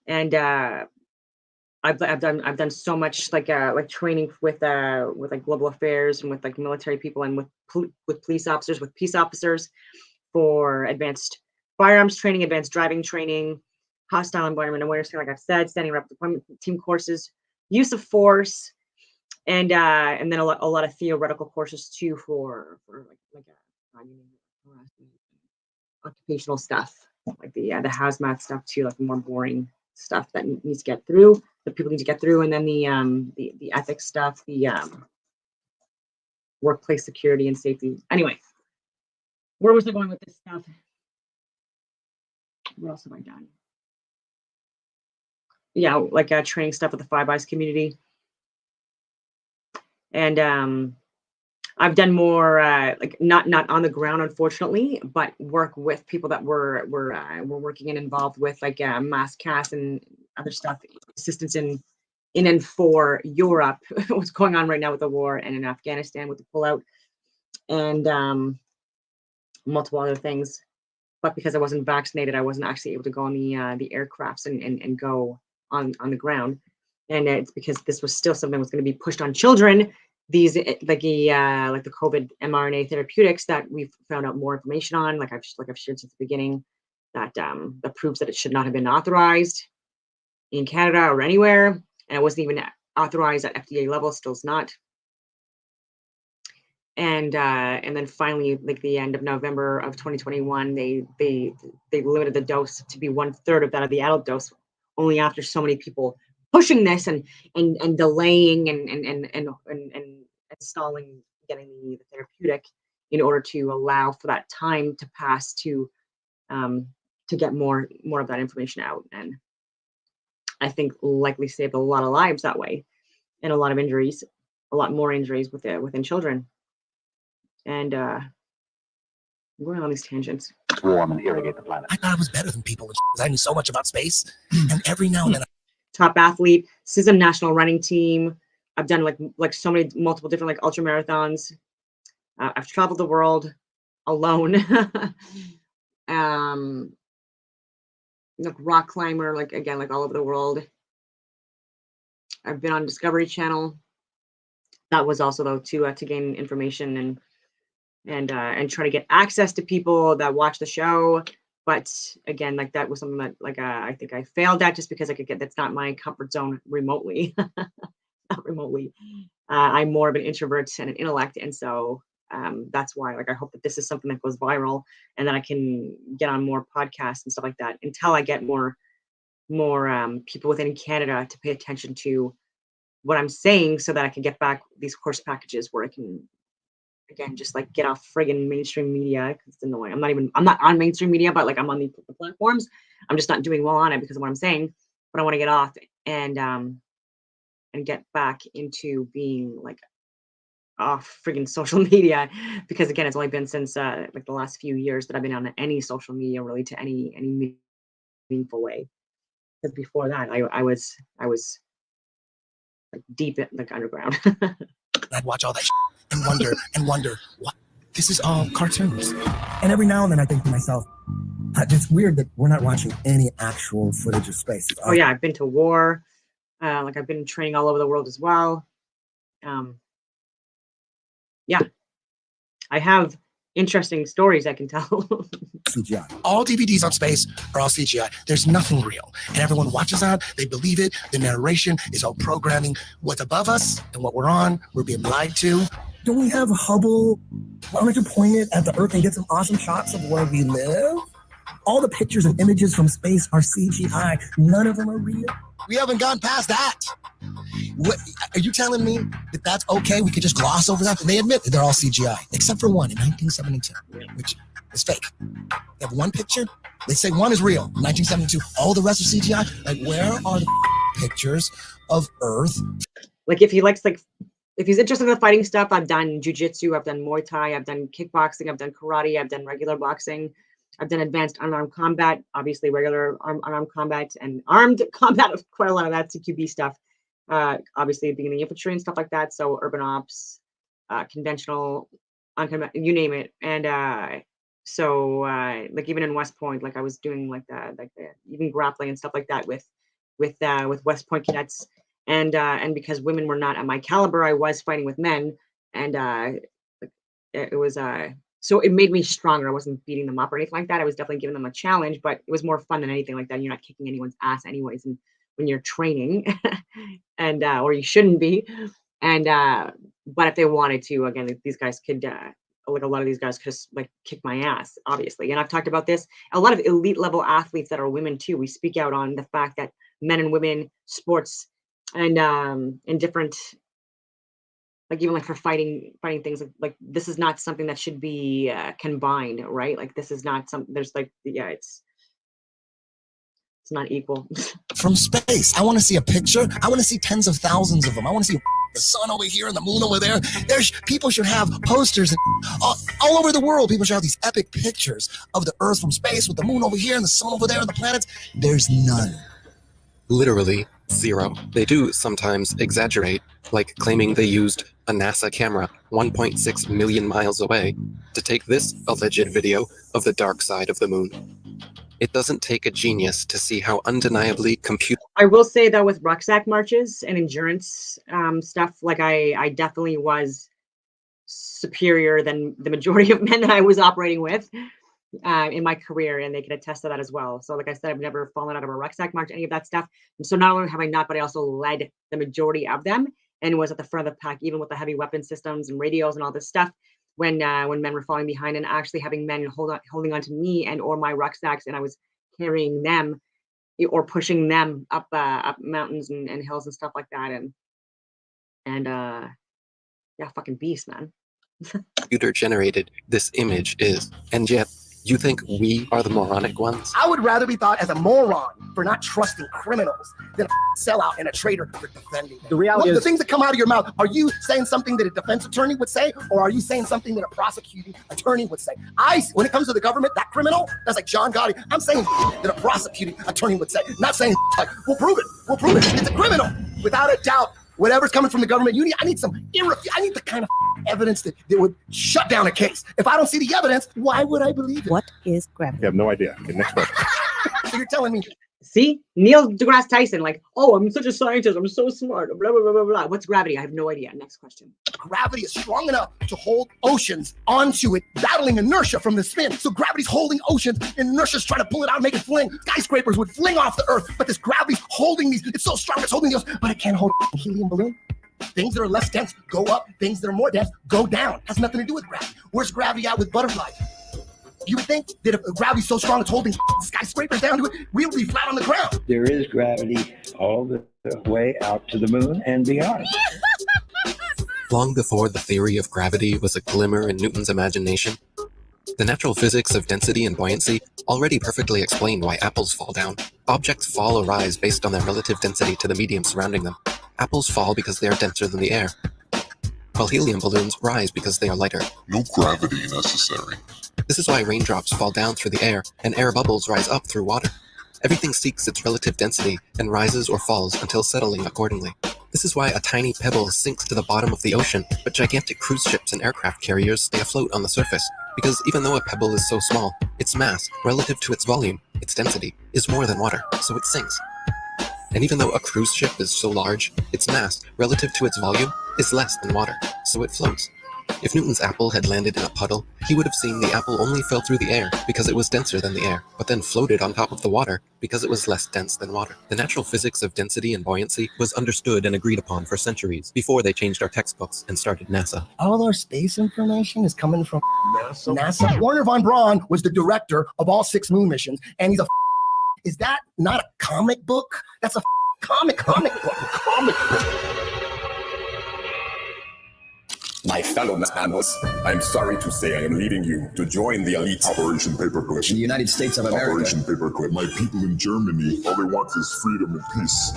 and I've done so much like training with like global affairs and with like military people and with police officers, with peace officers for advanced firearms training, advanced driving training, hostile environment awareness, like I've said, standing rep deployment team courses, use of force, and then a lot of theoretical courses too for occupational stuff, like the hazmat stuff too, like more boring stuff that needs to get through, that people need to get through, and then the ethics stuff, the workplace security and safety. Anyway, where was I going with this stuff? What else have I done? Yeah, like training stuff with the Five Eyes community, and I've done more like not on the ground, unfortunately, but work with people that were working and involved with like mass cast and other stuff, assistance in and for Europe, what's going on right now with the war, and in Afghanistan with the pullout, and multiple other things. But because I wasn't vaccinated, I wasn't actually able to go on the aircrafts and go on the ground. And it's because this was still something that was going to be pushed on children. These like the COVID mRNA therapeutics that we've found out more information on, like I've shared since the beginning, that proves that it should not have been authorized in Canada or anywhere, and it wasn't even authorized at FDA level, still is not. And then finally, like the end of November of 2021, they limited the dose to be 1/3 of that of the adult dose, only after so many people pushing this and delaying and stalling getting the therapeutic in order to allow for that time to pass to get more of that information out. And I think likely saved a lot of lives that way, and a lot of injuries, a lot more injuries within children. And going on these tangents. Warm and irrigate the planet. I thought I was better than people because I knew so much about space. And every now and then, top athlete, CISM national running team. I've done like so many multiple different like ultra marathons. I've traveled the world alone. Like rock climber, like again, like all over the world. I've been on Discovery Channel. That was also though to gain information and try to get access to people that watch the show. But again, like that was something that like I think I failed at, just because that's not my comfort zone remotely. Not remotely. I'm more of an introvert and an intellect, and so that's why like I hope that this is something that goes viral, and that I can get on more podcasts and stuff like that until I get more people within Canada to pay attention to what I'm saying, so that I can get back these course packages where I can again, just like get off friggin' mainstream media because it's annoying. I'm not on mainstream media, but like I'm on the platforms. I'm just not doing well on it because of what I'm saying. But I want to get off and get back into being like off friggin' social media because again, it's only been since like the last few years that I've been on any social media really to any meaningful way. Because before that, I was like deep in like underground. I'd watch all that and wonder what this is all cartoons. And every now and then I think to myself, it's weird that we're not watching any actual footage of space. Oh yeah, I've been to war. Like I've been training all over the world as well. Yeah, I have interesting stories I can tell. CGI. All DVDs on space are all CGI. There's nothing real. And everyone watches that. They believe it. The narration is all programming. What's above us and what we're on, we're being lied to. Don't we have Hubble? Why don't you point it at the Earth and get some awesome shots of where we live? All the pictures and images from space are CGI. None of them are real. We haven't gone past that. What, are you telling me that that's okay? We could just gloss over that? And they admit that they're all CGI, except for one in 1972, which is fake. They have one picture. They say one is real, 1972. All the rest are CGI. Like, where are the pictures of Earth? Like, if he likes, like, if he's interested in the fighting stuff, I've done jujitsu, I've done Muay Thai, I've done kickboxing, I've done karate, I've done regular boxing. I've done advanced unarmed combat, obviously regular unarmed combat and armed combat. Quite a lot of that CQB stuff. Obviously being in the infantry and stuff like that. So urban ops, conventional, you name it. And so like even in West Point, like I was doing like the even grappling and stuff like that with West Point cadets. And because women were not at my caliber, I was fighting with men, and it was so it made me stronger. I wasn't beating them up or anything like that. I was definitely giving them a challenge, but it was more fun than anything like that. You're not kicking anyone's ass anyways, and when you're training, and or you shouldn't be. And but if they wanted to, again, these guys could like a lot of these guys could like kick my ass, obviously. And I've talked about this. A lot of elite level athletes that are women too. We speak out on the fact that men and women sports and in different. Like even like for fighting things like this is not something that should be combined, right? Like this is not some. There's like it's not equal. From space, I want to see a picture. I want to see tens of thousands of them. I want to see the sun over here and the moon over there. People should have posters and all over the world. People should have these epic pictures of the Earth from space with the moon over here and the sun over there and the planets. There's none. Literally zero. They do sometimes exaggerate, like claiming they used a NASA camera 1.6 million miles away to take this alleged video of the dark side of the moon. It doesn't take a genius to see how undeniably computer. I will say though, with rucksack marches and endurance stuff, like I definitely was superior than the majority of men that I was operating with in my career, and they can attest to that as well. So like I said, I've never fallen out of a rucksack march, any of that stuff. And so not only have I not, but I also led the majority of them and was at the front of the pack, even with the heavy weapon systems and radios and all this stuff. When men were falling behind, and actually having men holding on to me and or my rucksacks, and I was carrying them or pushing them up mountains and hills and stuff like that. And yeah, fucking beast, man. Computer generated this image is, and yet you think we are the moronic ones? I would rather be thought as a moron for not trusting criminals than a sellout and a traitor for defending them. The reality Look, is, the things that come out of your mouth, are you saying something that a defense attorney would say, or are you saying something that a prosecuting attorney would say? When it comes to the government, that criminal, that's like John Gotti, I'm saying that a prosecuting attorney would say, not saying like, we'll prove it, it's a criminal. Without a doubt, whatever's coming from the government, I need the kind of evidence that would shut down a case. If I don't see the evidence, why would I believe it? What is gravity? you have no idea. Okay, next question. So you're telling me. See, Neil deGrasse Tyson, like, oh, I'm such a scientist, I'm so smart, blah, blah, blah, blah, blah. What's gravity? I have no idea. Next question. Gravity is strong enough to hold oceans onto it, battling inertia from the spin. So gravity's holding oceans, and inertia's trying to pull it out and make it fling. Skyscrapers would fling off the Earth, but this gravity's holding these. It's so strong, it's holding these, but it can't hold a helium balloon. Things that are less dense go up, things that are more dense go down. Has nothing to do with gravity. Where's gravity at with butterflies? You would think that if gravity's so strong it's holding skyscrapers down to it, we would be flat on the ground. There is gravity all the way out to the moon and beyond. Long before the theory of gravity was a glimmer in Newton's imagination, the natural physics of density and buoyancy already perfectly explained why apples fall down. Objects fall or rise based on their relative density to the medium surrounding them. Apples fall because they are denser than the air, while helium balloons rise because they are lighter. No gravity necessary. This is why raindrops fall down through the air and air bubbles rise up through water. Everything seeks its relative density and rises or falls until settling accordingly. This is why a tiny pebble sinks to the bottom of the ocean, but gigantic cruise ships and aircraft carriers stay afloat on the surface. Because even though a pebble is so small, its mass, relative to its volume, its density, is more than water, so it sinks. And even though a cruise ship is so large, its mass, relative to its volume, is less than water, so it floats. If Newton's apple had landed in a puddle, he would have seen the apple only fell through the air because it was denser than the air, but then floated on top of the water because it was less dense than water. The natural physics of density and buoyancy was understood and agreed upon for centuries before they changed our textbooks and started NASA. All our space information is coming from NASA. Werner von Braun was the director of all 6 moon missions, and he's a. Is that not a comic book? That's a comic book. My fellow mammals, I'm sorry to say I am leaving you to join the elite. Operation Paperclip. In the United States of America. Operation Paperclip. My people in Germany, all they want is freedom and peace.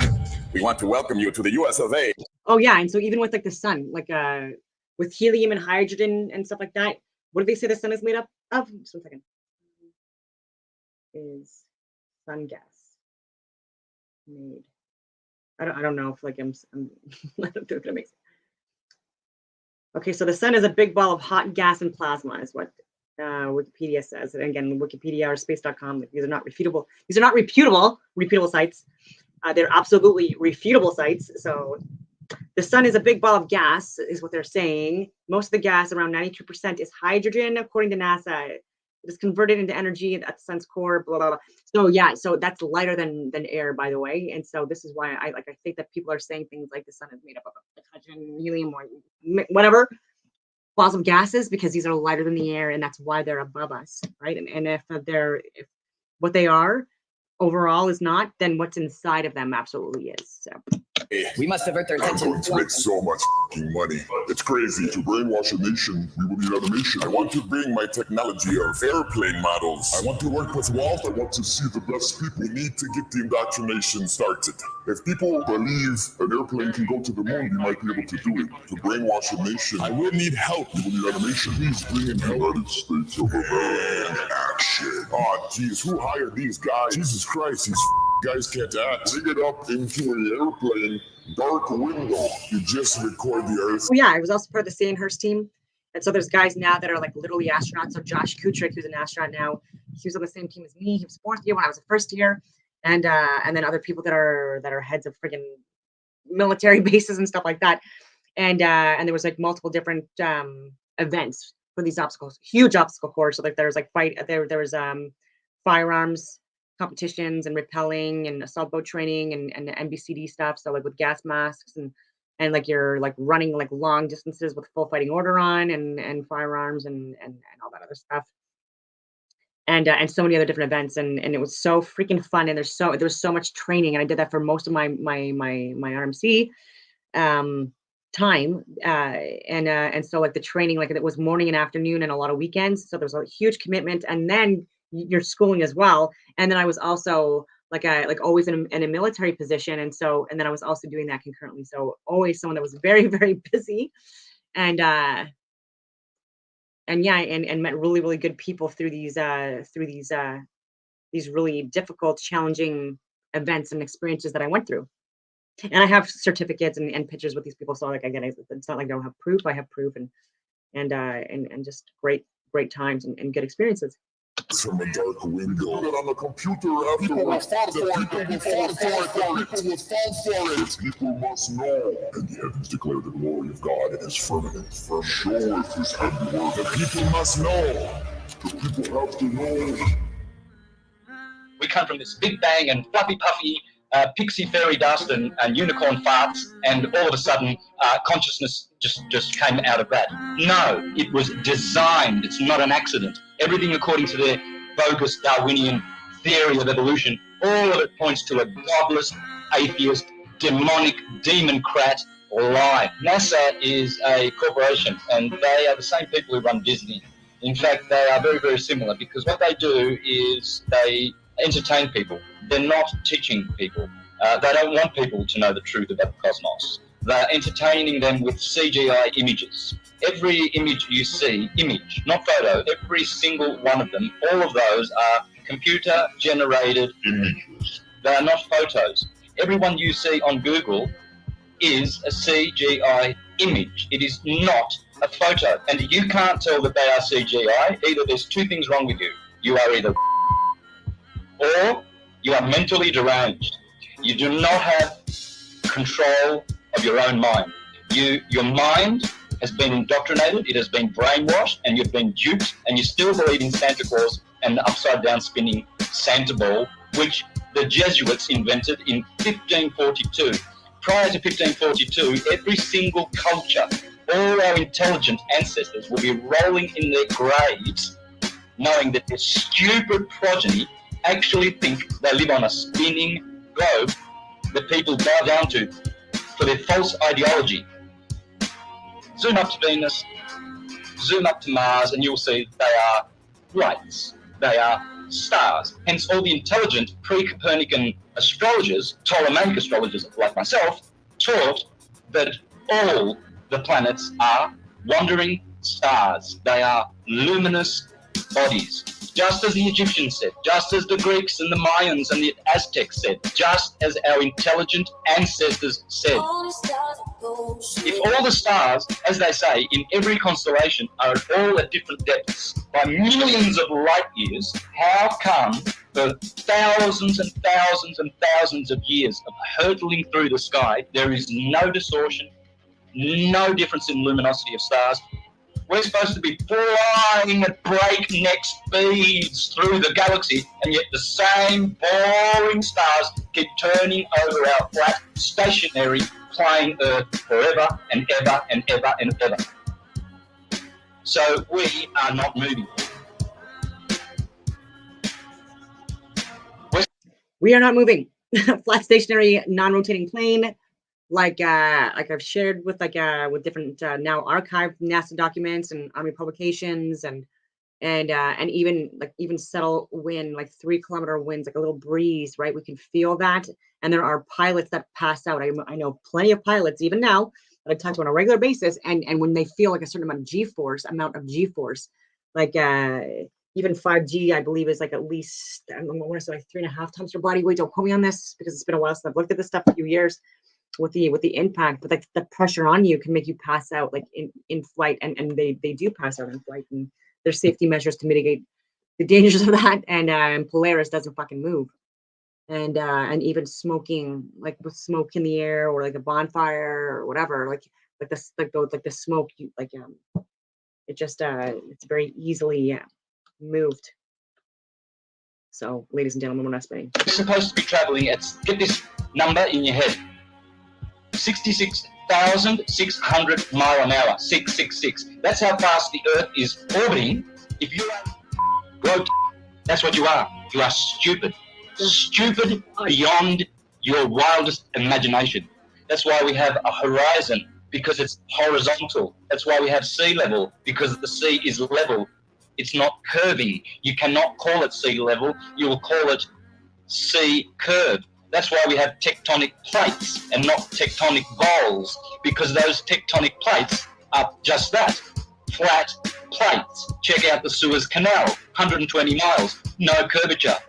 We want to welcome you to the US of A. Oh yeah, and so even with like the sun, like with helium and hydrogen and stuff like that, what do they say the sun is made up of? Just 1 second. Is sun gas made? I don't know if like I'm I don't know if that makes sense. Okay, so the sun is a big ball of hot gas and plasma, is what Wikipedia says. And again, Wikipedia or space.com, these are not refutable. These are not reputable sites. They're absolutely refutable sites. So the sun is a big ball of gas, is what they're saying. Most of the gas, around 92%, is hydrogen, according to NASA. It is converted into energy at the sun's core, blah, blah, blah. So yeah, so that's lighter than air, by the way. And so this is why I think that people are saying things like the sun is made up of hydrogen, helium, or whatever, plasma gases, because these are lighter than the air, and that's why they're above us, right? And if what they are overall is not, then what's inside of them absolutely is. So we must divert their attention. I'm going to make so much money. It's crazy. To brainwash a nation, we will need automation. I want to bring my technology of airplane models. I want to work with Walt. I want to see the best people. We need to get the indoctrination started. If people believe an airplane can go to the moon, we might be able to do it. To brainwash a nation, I will need help. We will need automation. Please bring in help. United States of America. Action. Oh, geez, who hired these guys? Jesus Christ, these guys can't act. Bring it up into an airplane, dark window. You just record the Earth. Oh yeah, I was also part of the Sandhurst team. And so there's guys now that are like literally astronauts. So Josh Kutrick, who's an astronaut now, he was on the same team as me. He was 4th year when I was a 1st year. And then other people that are heads of friggin' military bases and stuff like that. And there was like multiple different events for these obstacles, huge obstacle course. So like there was like there was firearms competitions and rappelling and assault boat training and MBCD stuff. So like with gas masks and like you're like running like long distances with full fighting order on and firearms and all that other stuff. And so many other different events, and it was so freaking fun. And there was so much training, and I did that for most of my RMC time. And so like the training, like it was morning and afternoon and a lot of weekends. So there was a huge commitment, and then your schooling as well. And then I was also like always in a military position, and then I was also doing that concurrently. So always someone that was very, very busy, and met really, really good people through these really difficult, challenging events and experiences that I went through. And I have certificates and pictures with these people. So like again, it's not like I don't have proof. I have proof and just great times and good experiences. From a dark window. Put it on the computer afterwards. People will fall for it. People must know. And the heavens declare the glory of God in his firmament. Show us his handiwork. The people must know. The people have to know. We come from this big bang and fluffy puffy pixie fairy dust and unicorn farts, and all of a sudden consciousness just came out of that. No, it was designed. It's not an accident. Everything according to the bogus Darwinian theory of evolution, all of it points to a godless, atheist, demonic democrat lie. NASA is a corporation, and they are the same people who run Disney. In fact, they are very, very similar, because what they do is they entertain people. They're not teaching people. They don't want people to know the truth about the cosmos. They're entertaining them with CGI images. Every image you see, image, not photo, every single one of them, all of those are computer-generated images. They are not photos. Everyone you see on Google is a CGI image. It is not a photo. And you can't tell that they are CGI. Either there's two things wrong with you. You are either or you are mentally deranged. You do not have control of your own mind. Your mind has been indoctrinated, it has been brainwashed, and you've been duped, and you still believe in Santa Claus and the upside down spinning Santa ball, which the Jesuits invented in 1542. Prior to 1542, every culture, all our intelligent ancestors will be rolling in their graves knowing that their stupid progeny actually think they live on a spinning globe that people bow down to for their false ideology. Zoom up to Venus, zoom up to Mars, and you'll see they are lights. They are stars. Hence, all the intelligent pre-Copernican astrologers, Ptolemaic astrologers like myself, taught that all the planets are wandering stars. They are luminous bodies. Just as the Egyptians said, just as the Greeks and the Mayans and the Aztecs said, just as our intelligent ancestors said. If all the stars, as they say, in every constellation are all at different depths by millions of light years, how come for thousands and thousands and thousands of years of hurtling through the sky, there is no distortion, no difference in luminosity of stars? We're supposed to be flying at breakneck speeds through the galaxy, and yet the same boring stars keep turning over our flat, stationary, playing Earth forever and ever and ever and ever. So we are not moving. We are not moving. Flat, stationary, non-rotating plane. Like I've shared with with different now archived NASA documents and Army publications and even subtle wind, like 3 kilometer winds, like a little breeze, right? We can feel that. And there are pilots that pass out. I know plenty of pilots even now that I talk to on a regular basis, and when they feel like a certain amount of G-force, like even 5G, I believe, is like at least, I want to say like 3.5 times your body weight. Don't quote me on this because it's been a while since I've looked at this stuff, a few years. With the impact, but like the pressure on you can make you pass out like in flight, and they do pass out in flight, and there's safety measures to mitigate the dangers of that. And Polaris doesn't fucking move, and even smoking, like with smoke in the air or like a bonfire or whatever, like the smoke, it just it's very easily moved. So, ladies and gentlemen, we're not spinning. You're supposed to be traveling at, get this number in your head, 66,600 mile an hour, 666. That's how fast the Earth is orbiting. If you are broke, that's what you are. You are stupid. Stupid beyond your wildest imagination. That's why we have a horizon, because it's horizontal. That's why we have sea level, because the sea is level. It's not curving. You cannot call it sea level. You will call it sea curve. That's why we have tectonic plates and not tectonic bowls, because those tectonic plates are just that, flat plates. Check out the Suez Canal, 120 miles, no curvature.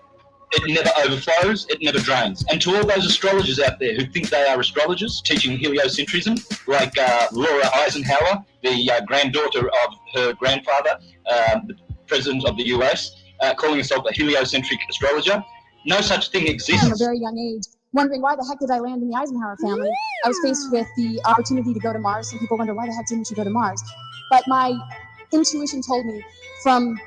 It never overflows, it never drains. And to all those astrologers out there who think they are astrologers, teaching heliocentrism, like Laura Eisenhower, the granddaughter of her grandfather, the president of the US, calling herself a heliocentric astrologer, no such thing exists. From a very young age, wondering why the heck did I land in the Eisenhower family. I was faced with the opportunity to go to Mars. Some people wonder, why the heck didn't you go to Mars? But my intuition told me, from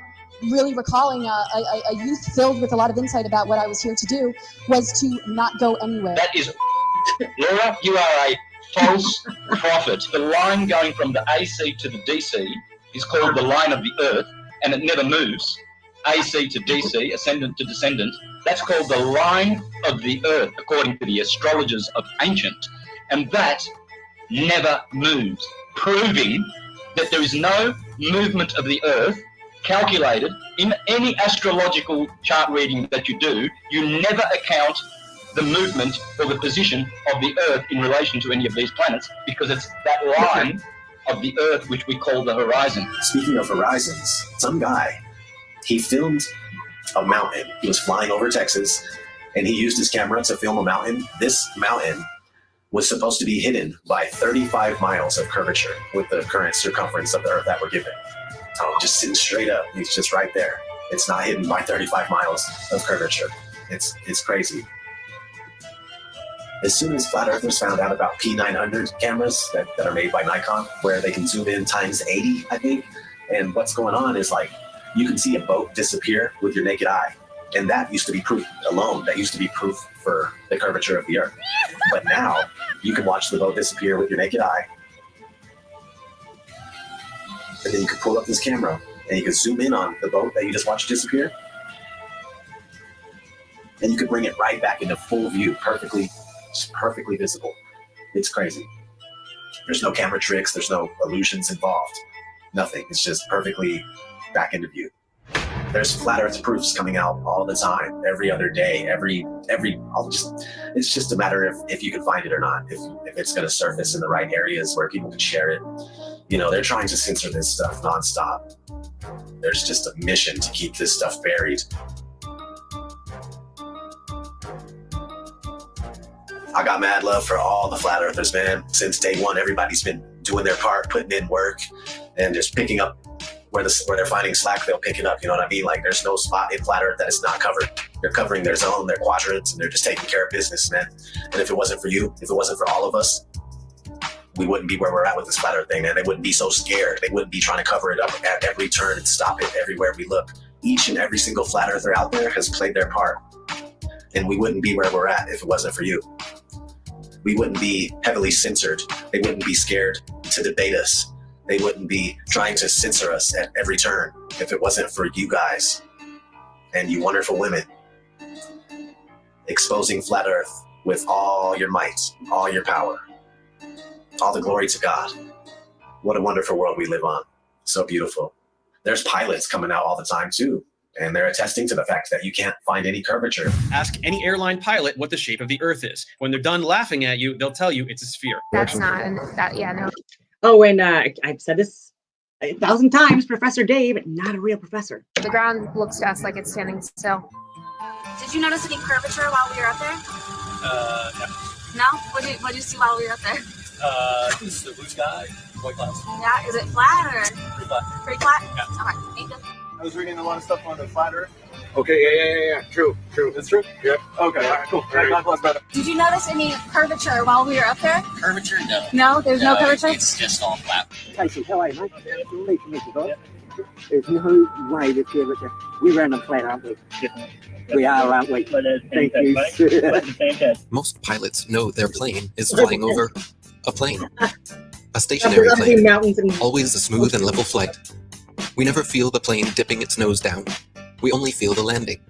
really recalling a youth filled with a lot of insight about what I was here to do, was to not go anywhere. That is, Laura, you are a false prophet. The line going from the AC to the DC is called the line of the Earth, and it never moves. AC to DC, ascendant to descendant, that's called the line of the Earth, according to the astrologers of ancient. And that never moves, proving that there is no movement of the Earth calculated in any astrological chart reading that you do. You never account the movement or the position of the Earth in relation to any of these planets, because it's that line of the Earth which we call the horizon. Speaking of horizons, some guy, he filmed a mountain. He was flying over Texas, and he used his camera to film a mountain. This mountain was supposed to be hidden by 35 miles of curvature with the current circumference of the Earth that we're given. Just sitting straight up. He's just right there. It's not hidden by 35 miles of curvature. It's crazy. As soon as flat earthers found out about P900 cameras that are made by Nikon, where they can zoom in times 80, I think, and what's going on is like, you can see a boat disappear with your naked eye. And that used to be proof alone. That used to be proof for the curvature of the Earth. But now you can watch the boat disappear with your naked eye. And then you can pull up this camera and you can zoom in on the boat that you just watched disappear. And you can bring it right back into full view, perfectly visible. It's crazy. There's no camera tricks. There's no illusions involved. Nothing. It's just perfectly back into view. There's flat Earth proofs coming out all the time, every other day, it's just a matter of if you can find it or not, if it's going to surface in the right areas where people can share it. You know, they're trying to censor this stuff nonstop. There's just a mission to keep this stuff buried. I got mad love for all the flat earthers, man. Since day one, everybody's been doing their part, putting in work, and just picking up where they're finding slack, they'll pick it up. You know what I mean? Like, there's no spot in flat earth that is not covered. They're covering their zone, their quadrants, and they're just taking care of business, man. And if it wasn't for you, if it wasn't for all of us, we wouldn't be where we're at with this flat earth thing, man. They wouldn't be so scared. They wouldn't be trying to cover it up at every turn and stop it everywhere we look. Each and every single flat earther out there has played their part. And we wouldn't be where we're at if it wasn't for you. We wouldn't be heavily censored. They wouldn't be scared to debate us. They wouldn't be trying to censor us at every turn if it wasn't for you guys and you wonderful women exposing flat earth with all your might, all your power. All the glory to God. What a wonderful world we live on. So beautiful. There's pilots coming out all the time too, and they're attesting to the fact that you can't find any curvature. Ask any airline pilot what the shape of the Earth is. When they're done laughing at you, they'll tell you it's a sphere. That's not, no. Oh, and I've said this 1,000 times, Professor Dave, not a real professor. The ground looks to us like it's standing still. Did you notice any curvature while we were up there? No. No? What did you see while we were up there? It's the blue sky, white clouds. Yeah, is it flat or? Pretty flat. Pretty flat? Yeah. Okay, thank you. I was reading a lot of stuff on the flat Earth. Okay, yeah. True. It's true? Yeah. Okay, all right, cool. God bless, brother. Did you notice any curvature while we were up there? Curvature? No. No, there's no curvature? It's just all flat. Casey, how are you, mate? Nice to meet you, guys. There's no way this year, but we're around the flat, aren't we? We are, aren't we? Thank you. Most pilots know their plane is flying over a plane. A stationary plane, mountains and always a smooth and level flight. We never feel the plane dipping its nose down. We only feel the landing.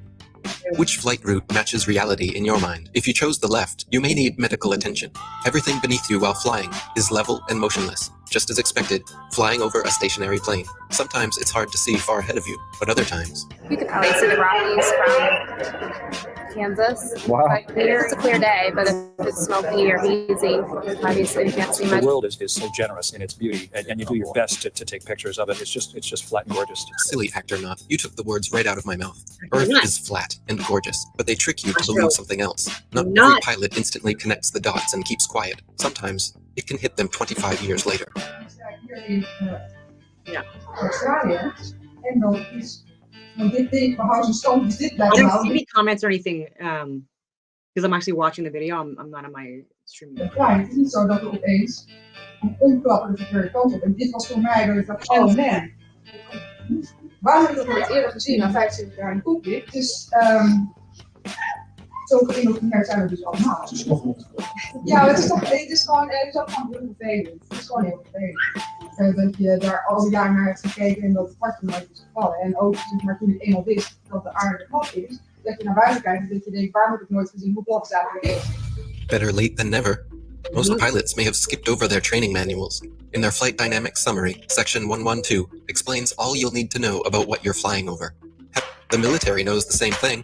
Which flight route matches reality in your mind? If you chose the left, you may need medical attention. Everything beneath you while flying is level and motionless, just as expected, flying over a stationary plane. Sometimes it's hard to see far ahead of you, but other times... You could probably see the Rockies from Kansas. Wow. But it's a clear day, but if it's smoky or hazy, obviously you can't see much. The world is so generous in its beauty, and you do your best to take pictures of it. It's just flat and gorgeous. Silly actor not. You took the words right out of my mouth. Earth is flat and gorgeous, but they trick you to believe something else. Not every pilot instantly connects the dots and keeps quiet. Sometimes it can hit them 25 years later. Yeah. En dan is dit ding, we houden zijn stand, dus dit blijft I don't see houden. any comments or anything, because I'm actually watching the video. I'm not on my stream. Ja, het is niet zo dat we opeens omklappen de verkeerde kant op. En dit was voor mij dat ik dacht, oh man. Waarom heb ik dat nooit eerder gezien na 25 jaar in cockpit? Dus zo geïnnoveerd zijn we dus allemaal. Ja, het is gewoon heel vervelend. Het is gewoon heel vervelend. Dat je daar al die jaren naar hebt gekeken en dat het kwartje nooit is gevallen. En ook maar toen ik eenmaal wist dat de aarde plat is, dat je naar buiten kijkt en dat je denkt, waar heb ik nooit gezien, hoe plat staat er is. Better late than never. Most pilots may have skipped over their training manuals. In their flight dynamics summary, section 112 explains all you'll need to know about what you're flying over. Heck, the military knows the same thing.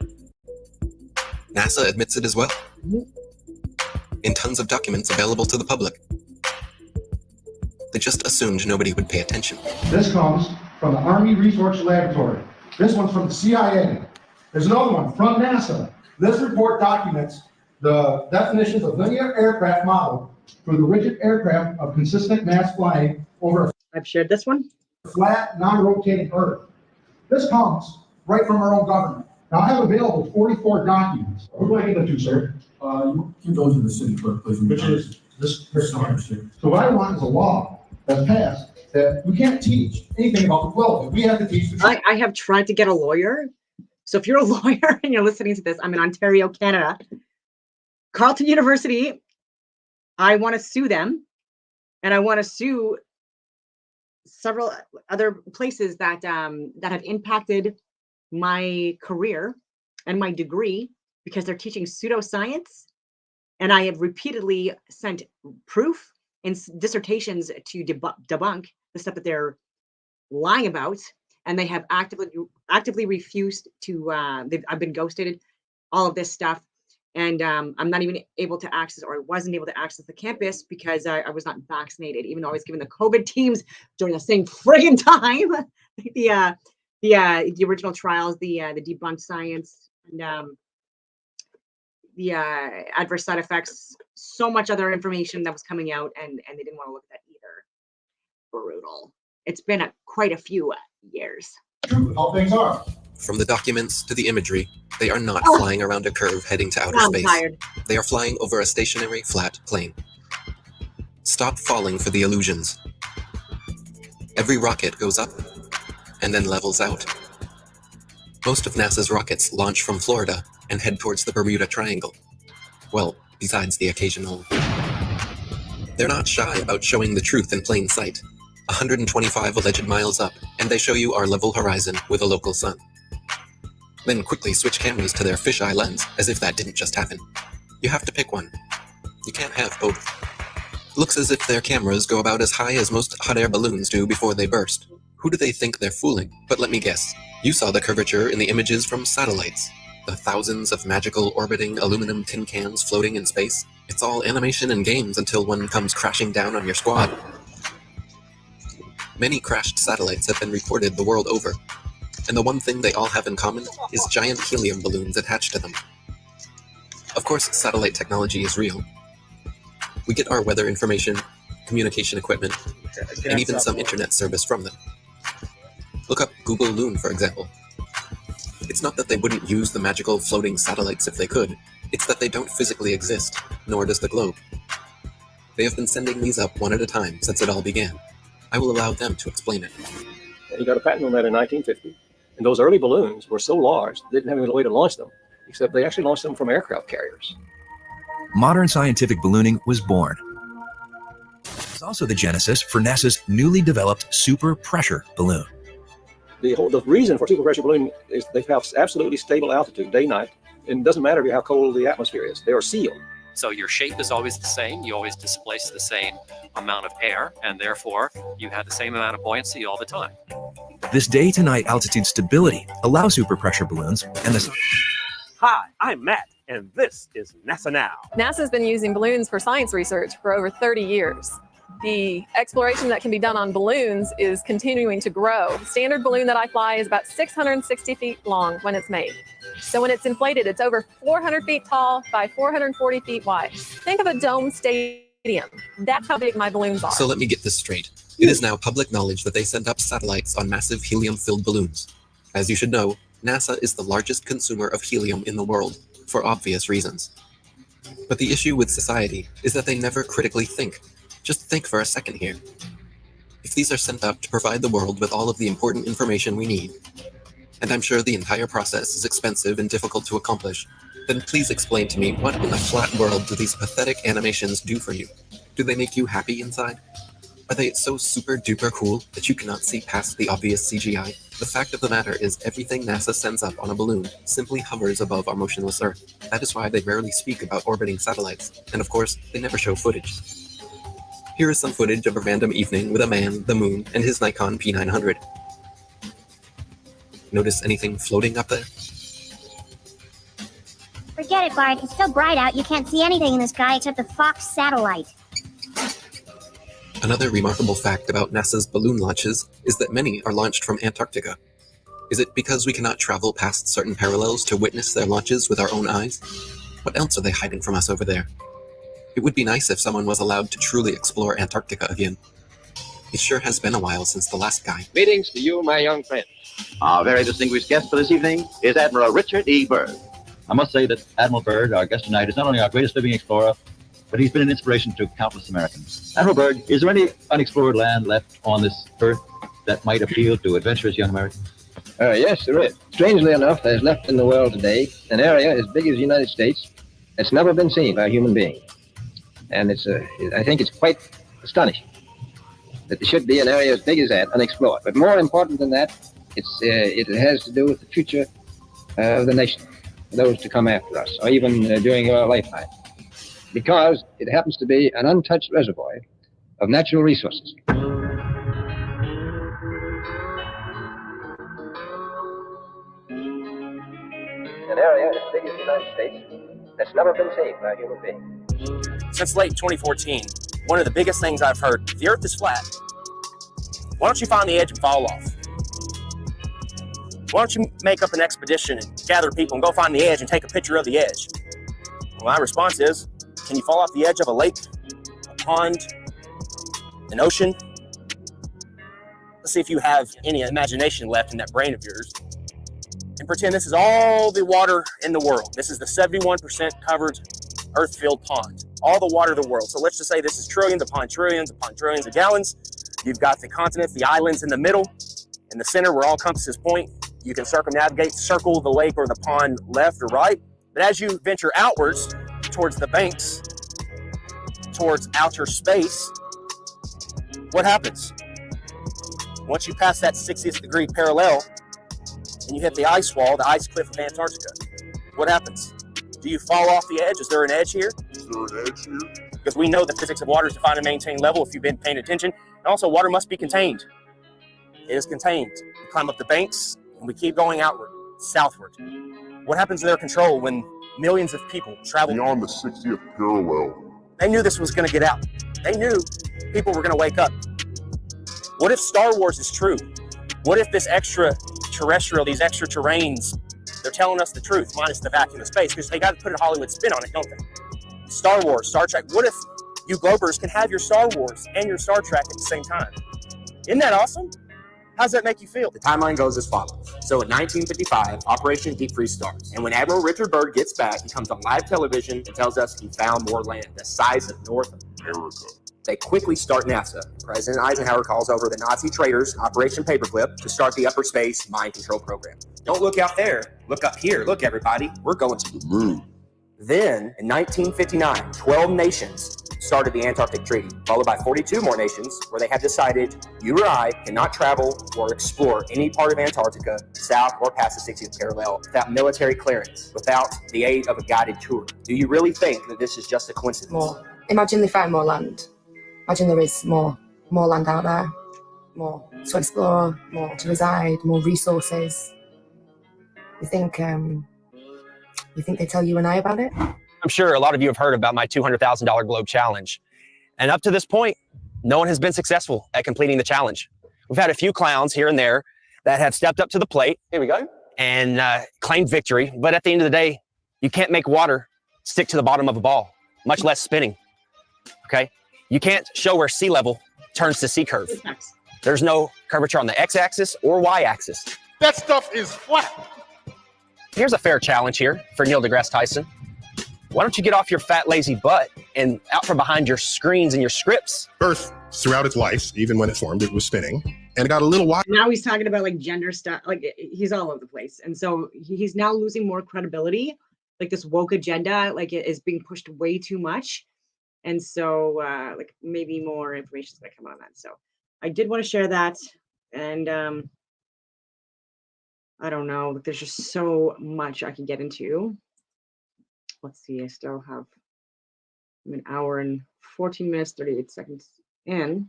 NASA admits it as well. In tons of documents available to the public. They just assumed nobody would pay attention. This comes from the Army Research Laboratory. This one's from the CIA. There's another one from NASA. This report documents the definitions of linear aircraft model for the rigid aircraft of consistent mass flying over I've shared this one. a flat, non-rotating Earth. This comes right from our own government. Now, I have available 44 documents. Who do I give it to, sir? You can go to the city clerk, please. Which is this person. So what I want is a law that's passed that we can't teach anything about the flow. We have to teach the truth. I have tried to get a lawyer. So if you're a lawyer and you're listening to this, I'm in Ontario, Canada. Carleton University, I want to sue them, and I want to sue several other places that that have impacted my career and my degree because they're teaching pseudoscience, and I have repeatedly sent proof and dissertations to debunk the stuff that they're lying about, and they have actively refused to. I've been ghosted, all of this stuff. And I'm not even able to access, or I wasn't able to access the campus because I was not vaccinated, even though I was given the COVID teams during the same friggin' time. The original trials, the debunked science, and the adverse side effects, so much other information that was coming out, and they didn't want to look at that either. Brutal. It's been quite a few years. All things are. From the documents to the imagery, they are not flying around a curve heading to outer I'm space. tired. They are flying over a stationary, flat plane. Stop falling for the illusions. Every rocket goes up and then levels out. Most of NASA's rockets launch from Florida and head towards the Bermuda Triangle. Well, besides the occasional. They're not shy about showing the truth in plain sight. 125 alleged miles up, and they show you our level horizon with a local sun. Then quickly switch cameras to their fisheye lens, as if that didn't just happen. You have to pick one. You can't have both. Looks as if their cameras go about as high as most hot air balloons do before they burst. Who do they think they're fooling? But let me guess. You saw the curvature in the images from satellites. The thousands of magical orbiting aluminum tin cans floating in space. It's all animation and games until one comes crashing down on your squad. Many crashed satellites have been reported the world over. And the one thing they all have in common is giant helium balloons attached to them. Of course, satellite technology is real. We get our weather information, communication equipment, and even some internet service from them. Look up Google Loon, for example. It's not that they wouldn't use the magical floating satellites if they could, it's that they don't physically exist, nor does the globe. They have been sending these up one at a time since it all began. I will allow them to explain it. He got a patent on that in 1950. And those early balloons were so large, they didn't have any way to launch them, except they actually launched them from aircraft carriers. Modern scientific ballooning was born. It's also the genesis for NASA's newly developed super pressure balloon. The reason for super pressure ballooning is they have absolutely stable altitude, day, night, and it doesn't matter how cold the atmosphere is. They are sealed. So your shape is always the same. You always displace the same amount of air, and therefore you have the same amount of buoyancy all the time. This day-to-night altitude stability allows super pressure balloons and the... Hi, I'm Matt, and this is NASA Now. NASA's been using balloons for science research for over 30 years. The exploration that can be done on balloons is continuing to grow. The standard balloon that I fly is about 660 feet long when it's made. So when it's inflated, it's over 400 feet tall by 440 feet wide. Think of a dome stadium. That's how big my balloons are. So let me get this straight. It is now public knowledge that they send up satellites on massive helium-filled balloons. As you should know, NASA is the largest consumer of helium in the world, for obvious reasons. But the issue with society is that they never critically think. Just think for a second here. If these are sent up to provide the world with all of the important information we need, and I'm sure the entire process is expensive and difficult to accomplish, then please explain to me what in the flat world do these pathetic animations do for you? Do they make you happy inside? Are they so super duper cool that you cannot see past the obvious CGI? The fact of the matter is everything NASA sends up on a balloon simply hovers above our motionless Earth. That is why they rarely speak about orbiting satellites. And of course, they never show footage. Here is some footage of a random evening with a man, the moon, and his Nikon P900. Notice anything floating up there? Forget it, Bart. It's so bright out you can't see anything in the sky except the Fox satellite. Another remarkable fact about NASA's balloon launches is that many are launched from Antarctica. Is it because we cannot travel past certain parallels to witness their launches with our own eyes? What else are they hiding from us over there? It would be nice if someone was allowed to truly explore Antarctica again. It sure has been a while since the last guy. Greetings to you, my young friend. Our very distinguished guest for this evening is Admiral Richard E. Byrd. I must say that Admiral Byrd, our guest tonight, is not only our greatest living explorer, but he's been an inspiration to countless Americans. Admiral Byrd, is there any unexplored land left on this earth that might appeal to adventurous young Americans? Yes, there is. Strangely enough, there's left in the world today an area as big as the United States that's never been seen by a human being. And I think it's quite astonishing that there should be an area as big as that unexplored. But more important than that, it has to do with the future of the nation, those to come after us, or even during our lifetime. Because it happens to be an untouched reservoir of natural resources. An area as big as the United States that's never been seen by a human being. Since late 2014, one of the biggest things I've heard, the Earth is flat. Why don't you find the edge and fall off? Why don't you make up an expedition and gather people and go find the edge and take a picture of the edge? Well, my response is, can you fall off the edge of a lake, a pond, an ocean? Let's see if you have any imagination left in that brain of yours. And pretend this is all the water in the world. This is the 71% covered earth-filled pond. All the water of the world. So let's just say this is trillions upon trillions of gallons. You've got the continents, the islands in the middle. In the center where all compasses point, you can circumnavigate, circle the lake or the pond left or right. But as you venture outwards, towards the banks, towards outer space, what happens? Once you pass that 60th degree parallel and you hit the ice wall, the ice cliff of Antarctica, what happens? Do you fall off the edge? Is there an edge here? Is there an edge here? Because we know the physics of water is defined and maintained level if you've been paying attention. And also water must be contained. It is contained. We climb up the banks and we keep going outward, southward. What happens to their control when millions of people travel beyond the 60th parallel? They knew this was going to get out. They knew people were going to wake up. What if Star Wars is true? What if this extraterrestrial, these extra terrains, they're telling us the truth, minus the vacuum of space, because they got to put a Hollywood spin on it, don't they? Star Wars, Star Trek. What if you Globers can have your Star Wars and your Star Trek at the same time? Isn't that awesome? How does that make you feel? The timeline goes as follows. So in 1955, Operation Deep Freeze starts. And when Admiral Richard Byrd gets back, he comes on live television and tells us he found more land, the size of North America. They quickly start NASA. President Eisenhower calls over the Nazi traitors, Operation Paperclip, to start the upper space mind control program. Don't look out there. Look up here. Look, everybody. We're going to the moon. Then, in 1959, 12 nations started the Antarctic Treaty, followed by 42 more nations where they have decided you or I cannot travel or explore any part of Antarctica, south or past the 60th parallel, without military clearance, without the aid of a guided tour. Do you really think that this is just a coincidence? More. Imagine they find more land. Imagine there is more land out there, more to explore, more to reside, more resources. You think they tell you and I about it? I'm sure a lot of you have heard about my $200,000 Globe Challenge. And up to this point, no one has been successful at completing the challenge. We've had a few clowns here and there that have stepped up to the plate. Here we go. And claimed victory. But at the end of the day, you can't make water stick to the bottom of a ball, much less spinning. Okay? You can't show where sea level turns to sea curve. There's no curvature on the x-axis or y-axis. That stuff is flat. Here's a fair challenge here for Neil deGrasse Tyson. Why don't you get off your fat, lazy butt and out from behind your screens and your scripts? Earth, throughout its life, even when it formed, it was spinning. And it got a little wild. Now he's talking about like gender stuff. Like he's all over the place. And so he's now losing more credibility. Like this woke agenda, like it is being pushed way too much. And so like maybe more information is going to come on that. So I did want to share that. And I don't know, there's just so much I can get into. Let's see, I still have an hour and 14 minutes, 38 seconds in.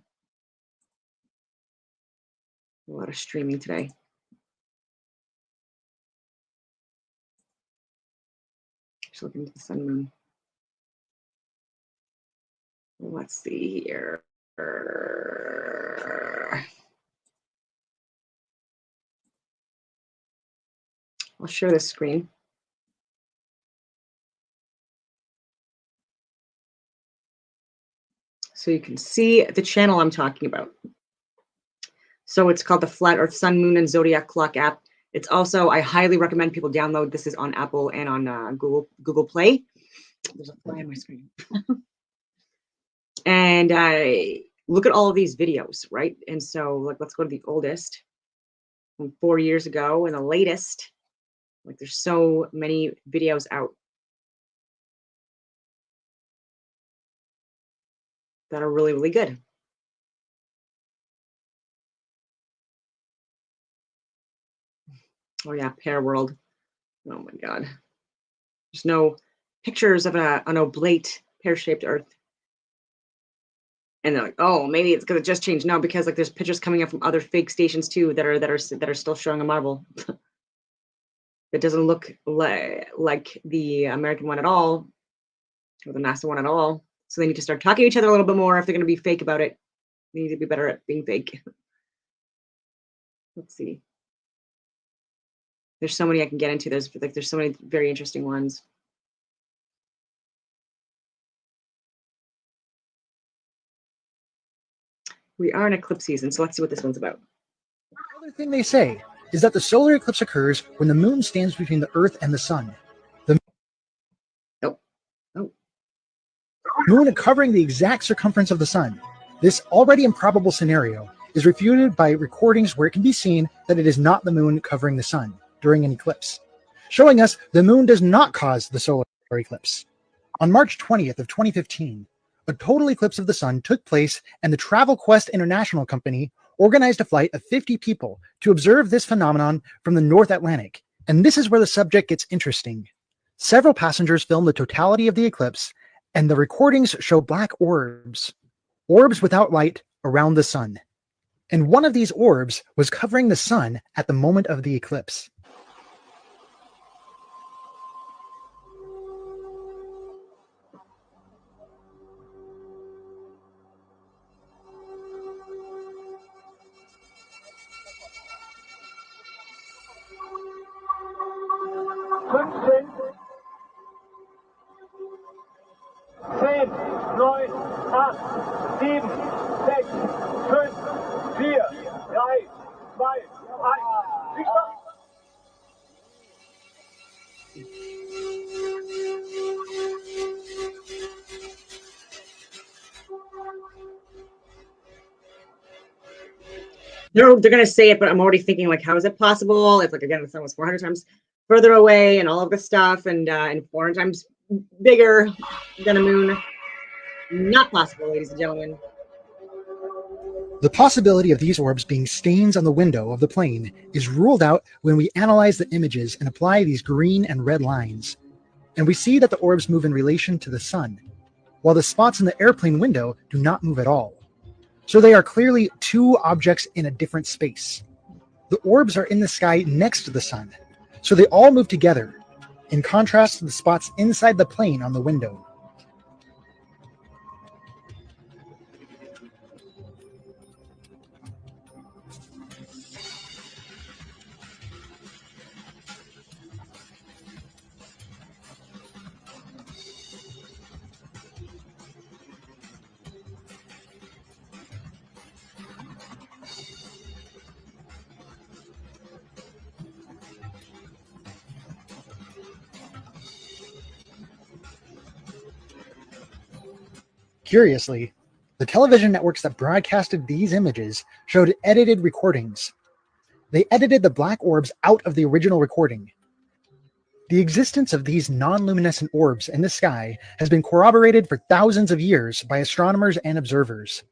A lot of streaming today. Just looking at the sun moon. Let's see here. I'll share this screen. So you can see the channel I'm talking about. So it's called the Flat Earth Sun, Moon, and Zodiac Clock app. It's also, I highly recommend people download. This is on Apple and on Google Play. There's a fly on my screen. And I look at all of these videos, right? And so like, let's go to the oldest from 4 years ago and the latest. Like there's so many videos out that are really, really good. Oh yeah, Pear World. Oh my God. There's no pictures of an oblate pear-shaped Earth. And they're like, oh, maybe it's gonna just change. No, because like there's pictures coming up from other fake stations too that are still showing a marble. It doesn't look like the American one at all, or the NASA one at all. So they need to start talking to each other a little bit more if they're going to be fake about it. They need to be better at being fake. Let's see. There's so many I can get into. There's so many very interesting ones. We are in eclipse season, so let's see what this one's about. Another thing they say is that the solar eclipse occurs when the moon stands between the Earth and the sun. The moon covering the exact circumference of the sun. This already improbable scenario is refuted by recordings where it can be seen that it is not the moon covering the sun during an eclipse, showing us the moon does not cause the solar eclipse. On March 20th of 2015, a total eclipse of the sun took place, and the Travel Quest International Company organized a flight of 50 people to observe this phenomenon from the North Atlantic. And this is where the subject gets interesting. Several passengers filmed the totality of the eclipse, and the recordings show black orbs without light around the sun. And one of these orbs was covering the sun at the moment of the eclipse. They're going to say it, but I'm already thinking like, how is it possible? It's like, again, the sun was 400 times further away and all of this stuff, and 400 times bigger than a moon. Not possible, ladies and gentlemen. The possibility of these orbs being stains on the window of the plane is ruled out when we analyze the images and apply these green and red lines. And we see that the orbs move in relation to the sun, while the spots in the airplane window do not move at all. So they are clearly two objects in a different space. The orbs are in the sky next to the sun, so they all move together, in contrast to the spots inside the plane on the window. Curiously, the television networks that broadcasted these images showed edited recordings. They edited the black orbs out of the original recording. The existence of these non-luminescent orbs in the sky has been corroborated for thousands of years by astronomers and observers.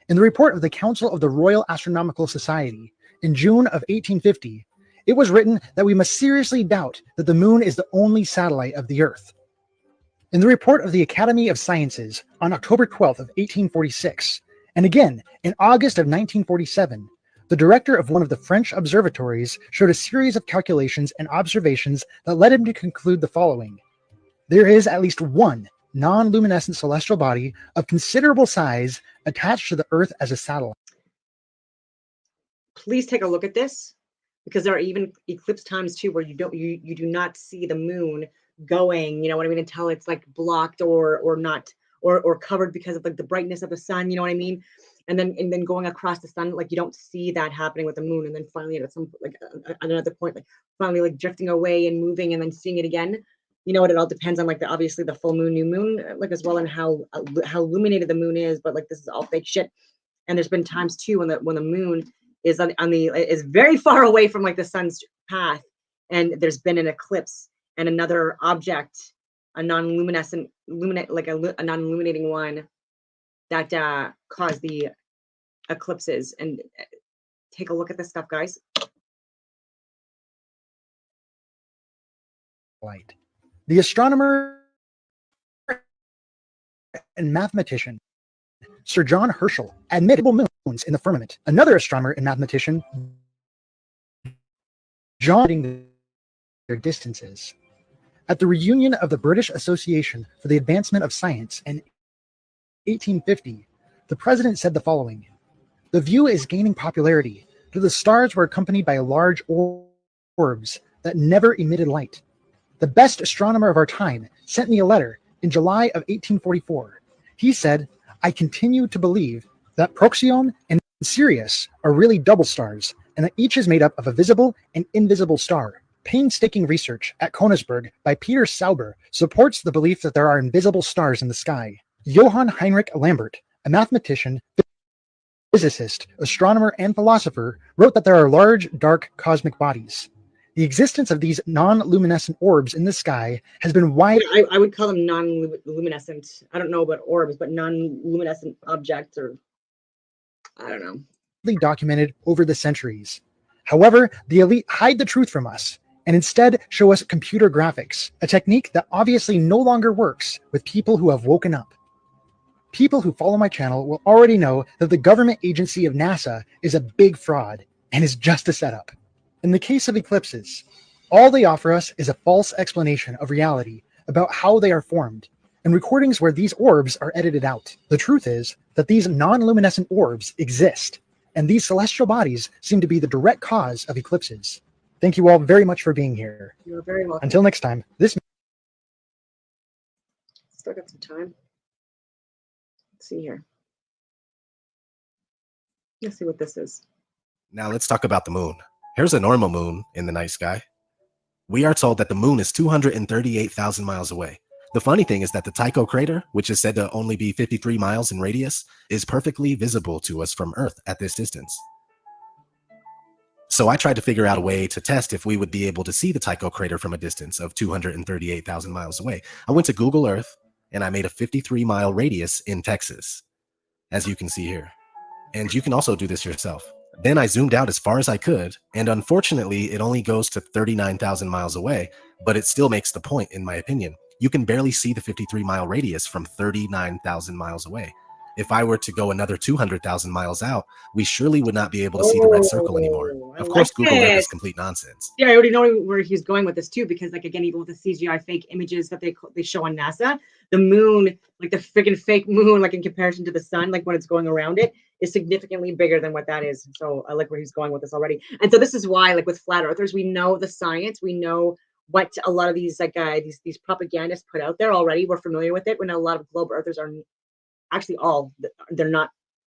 In the report of the Council of the Royal Astronomical Society in June of 1850, it was written that we must seriously doubt that the moon is the only satellite of the Earth. In the report of the Academy of Sciences on October 12th of 1846, and again in August of 1947, the director of one of the French observatories showed a series of calculations and observations that led him to conclude the following. There is at least one non-luminescent celestial body of considerable size attached to the Earth as a satellite. Please take a look at this, because there are even eclipse times too where you do not see the moon going, you know what I mean, until it's like blocked or not or covered because of like the brightness of the sun, you know what I mean? And then going across the sun, like you don't see that happening with the moon, and then finally at some like at another point, like finally like drifting away and moving and then seeing it again. You know what? It all depends on like obviously the full moon, new moon, like as well, and how illuminated the moon is. But like this is all fake shit. And there's been times too when the moon is is very far away from like the sun's path, and there's been an eclipse and another object, a non-luminescent a non-illuminating one that caused the eclipses. And take a look at this stuff, guys. Light. The astronomer and mathematician Sir John Herschel admitted moons in the firmament. Another astronomer and mathematician, John, their distances. At the reunion of the British Association for the Advancement of Science in 1850, the president said the following: "The view is gaining popularity, though the stars were accompanied by large orbs that never emitted light. The best astronomer of our time sent me a letter in July of 1844. He said, 'I continue to believe that Procyon and Sirius are really double stars, and that each is made up of a visible and invisible star.' Painstaking research at Königsberg by Peter Sauber supports the belief that there are invisible stars in the sky. Johann Heinrich Lambert, a mathematician, physicist, astronomer, and philosopher, wrote that there are large, dark cosmic bodies. The existence of these non-luminescent orbs in the sky has been widely... I would call them non-luminescent. I don't know about orbs, but non-luminescent objects, or I don't know. ...documented over the centuries. However, the elite hide the truth from us and instead show us computer graphics, a technique that obviously no longer works with people who have woken up. People who follow my channel will already know that the government agency of NASA is a big fraud and is just a setup. In the case of eclipses, all they offer us is a false explanation of reality about how they are formed, and recordings where these orbs are edited out. The truth is that these non-luminescent orbs exist, and these celestial bodies seem to be the direct cause of eclipses. Thank you all very much for being here. You're very welcome. Until next time, this... Still got some time. Let's see here. Let's see what this is. Now let's talk about the moon. Here's a normal moon in the night sky. We are told that the moon is 238,000 miles away. The funny thing is that the Tycho crater, which is said to only be 53 miles in radius, is perfectly visible to us from Earth at this distance. So I tried to figure out a way to test if we would be able to see the Tycho crater from a distance of 238,000 miles away. I went to Google Earth and I made a 53-mile radius in Texas, as you can see here. And you can also do this yourself. Then I zoomed out as far as I could, and unfortunately, it only goes to 39,000 miles away, but it still makes the point, in my opinion. You can barely see the 53-mile radius from 39,000 miles away. If I were to go another 200,000 miles out, we surely would not be able to see the red circle anymore. Of course, Google Earth is complete nonsense. Yeah, I already know where he's going with this too, because like again, even with the CGI fake images that they show on NASA, the moon, like the freaking fake moon, like in comparison to the sun, like when it's going around it, is significantly bigger than what that is. So I like where he's going with this already. And so this is why, like with flat earthers, we know the science, we know what a lot of these like these propagandists put out there already. We're familiar with it. When a lot of globe earthers are actually they're not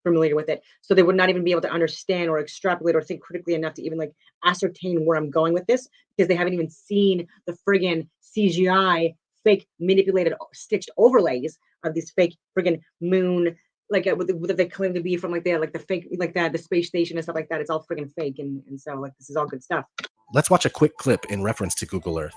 familiar with it, so they would not even be able to understand or extrapolate or think critically enough to even like ascertain where I'm going with this, because they haven't even seen the friggin' CGI fake manipulated stitched overlays of these fake friggin' moon, like what they claim to be from like the fake, like that the space station and stuff like that. It's all friggin' fake, and so like this is all good stuff. Let's watch a quick clip in reference to Google Earth.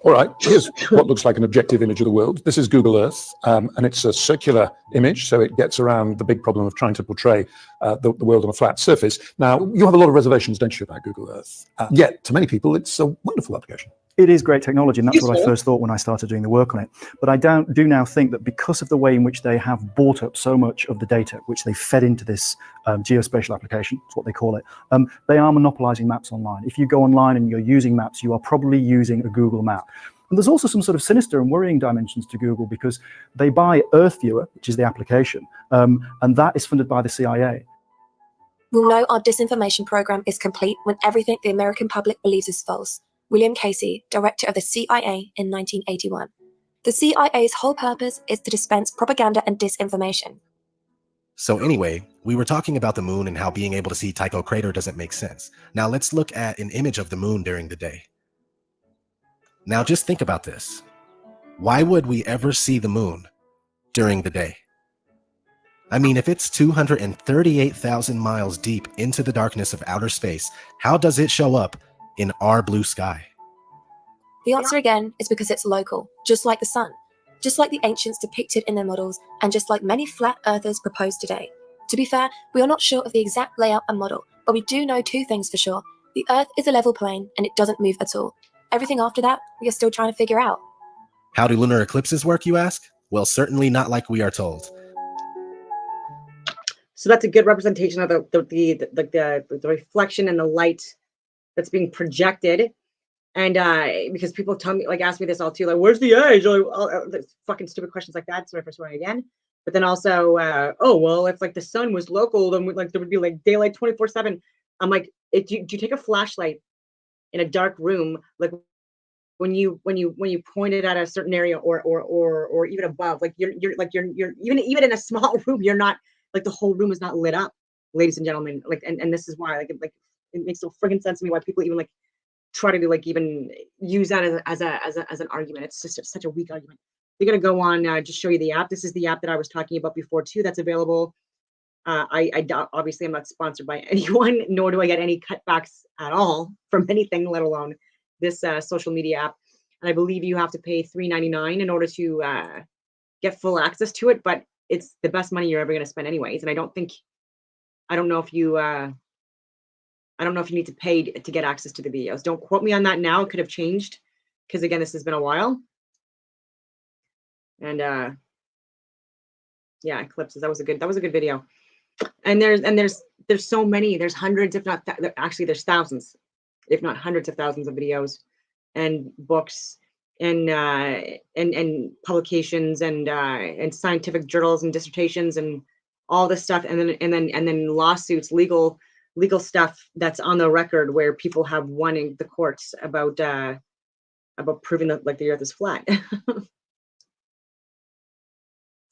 All right, here's what looks like an objective image of the world. This is Google Earth, and it's a circular image, so it gets around the big problem of trying to portray the world on a flat surface. Now, you have a lot of reservations, don't you, about Google Earth? Yet, to many people, it's a wonderful application. It is great technology, and that's what I first thought when I started doing the work on it. But I do now think that because of the way in which they have bought up so much of the data, which they fed into this geospatial application, that's what they call it, they are monopolizing maps online. If you go online and you're using maps, you are probably using a Google map. And there's also some sort of sinister and worrying dimensions to Google, because they buy Earth Viewer, which is the application, and that is funded by the CIA. We'll know our disinformation program is complete when everything the American public believes is false. William Casey, director of the CIA in 1981. The CIA's whole purpose is to dispense propaganda and disinformation. So anyway, we were talking about the moon and how being able to see Tycho crater doesn't make sense. Now let's look at an image of the moon during the day. Now just think about this. Why would we ever see the moon during the day? I mean, if it's 238,000 miles deep into the darkness of outer space, how does it show up in our blue sky? The answer again is because it's local, just like the sun, just like the ancients depicted in their models, and just like many flat earthers propose today. To be fair, we are not sure of the exact layout and model, but we do know two things for sure. The Earth is a level plane and it doesn't move at all. Everything after that, we are still trying to figure out. How do lunar eclipses work, you ask? Well, certainly not like we are told. So that's a good representation of the reflection and the light that's being projected. And because people tell me, like, ask me this all too, like, where's the edge? Fucking stupid questions like that. So my first one again. But then also, oh, well, if like the sun was local, then like there would be like daylight 24/7. I'm like, do you take a flashlight in a dark room, like when you point it at a certain area or even above, like you're even in a small room, you're not, like, the whole room is not lit up, ladies and gentlemen. Like, and this is why, like it makes no friggin' sense to me why people even like try to like even use that as an argument. It's just such a weak argument. They're gonna go on, just show you the app. This is the app that I was talking about before too. That's available. I doubt, obviously, I'm not sponsored by anyone, nor do I get any cutbacks at all from anything, let alone this social media app. And I believe you have to pay $3.99 in order to get full access to it. But it's the best money you're ever gonna spend, anyways. And I don't know if you need to pay to get access to the videos. Don't quote me on that now. It could have changed, because again, this has been a while. And yeah, eclipses. That was a good video. And there's so many. There's hundreds, if not actually there's thousands, if not hundreds of thousands of videos and books and publications and scientific journals and dissertations and all this stuff, and then lawsuits, legal stuff that's on the record where people have won in the courts about proving that, like, the Earth is flat.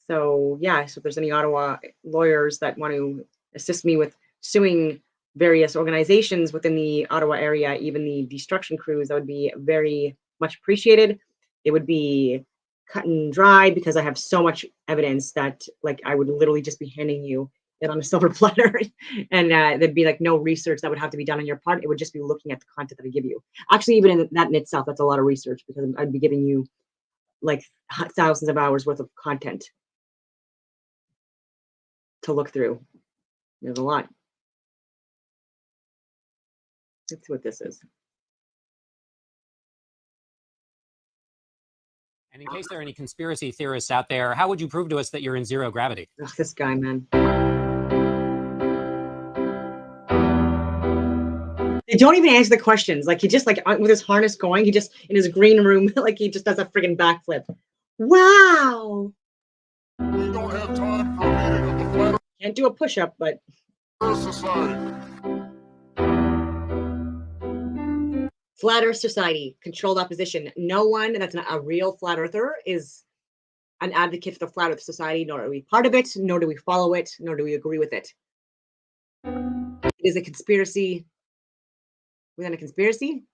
So yeah, so if there's any Ottawa lawyers that want to assist me with suing various organizations within the Ottawa area, even the destruction crews, that would be very much appreciated. It would be cut and dry, because I have so much evidence that, like, I would literally just be handing you it on a silver platter, and there'd be like no research that would have to be done on your part. It would just be looking at the content that I give you. Actually, even in that in itself, that's a lot of research, because I'd be giving you like thousands of hours worth of content to look through. There's a lot. Let's see what this is. And in case there are any conspiracy theorists out there, how would you prove to us that you're in zero gravity? Ugh, this guy, man. They don't even answer the questions. Like, he just, like, with his harness going, he just, in his green room, like, he just does a friggin' backflip. Wow. We don't have time for a meeting of the Flat Can't do a push-up, but Earth Society. Flat Earth Society, controlled opposition. No one that's not a real flat earther is an advocate for the Flat Earth Society, nor are we part of it, nor do we follow it, nor do we agree with it. It is a conspiracy within a conspiracy.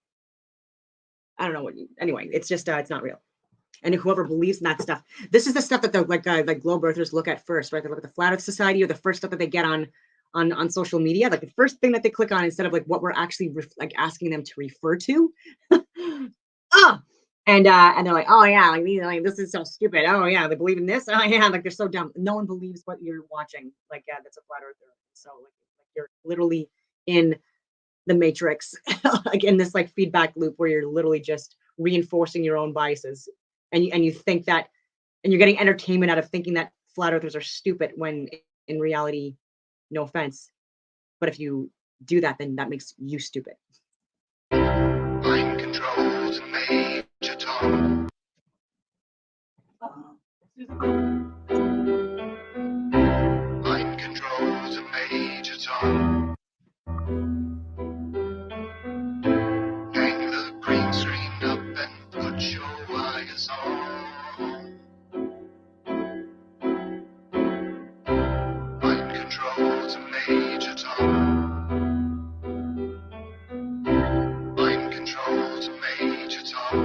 I don't know what. Anyway, it's just it's not real. And whoever believes in that stuff, this is the stuff that the like globe earthers look at first, right? They look at the Flat Earth Society, or the first stuff that they get on social media, like the first thing that they click on, instead of like what we're actually like asking them to refer to. And they're like, oh yeah, like this is so stupid. Oh yeah, they believe in this. Oh yeah, like they're so dumb. No one believes what you're watching. Like that's a flat earther. So like you're literally in the matrix, like in this like feedback loop where you're literally just reinforcing your own biases, and you think that, and you're getting entertainment out of thinking that flat earthers are stupid when in reality, no offense, but if you do that, then that makes you stupid. Mind controls a Major Tom. Mind controls a Major Tom. Hang the green screen up and put your wires on. Mind controls a Major Tom. Mind controls a Major Tom.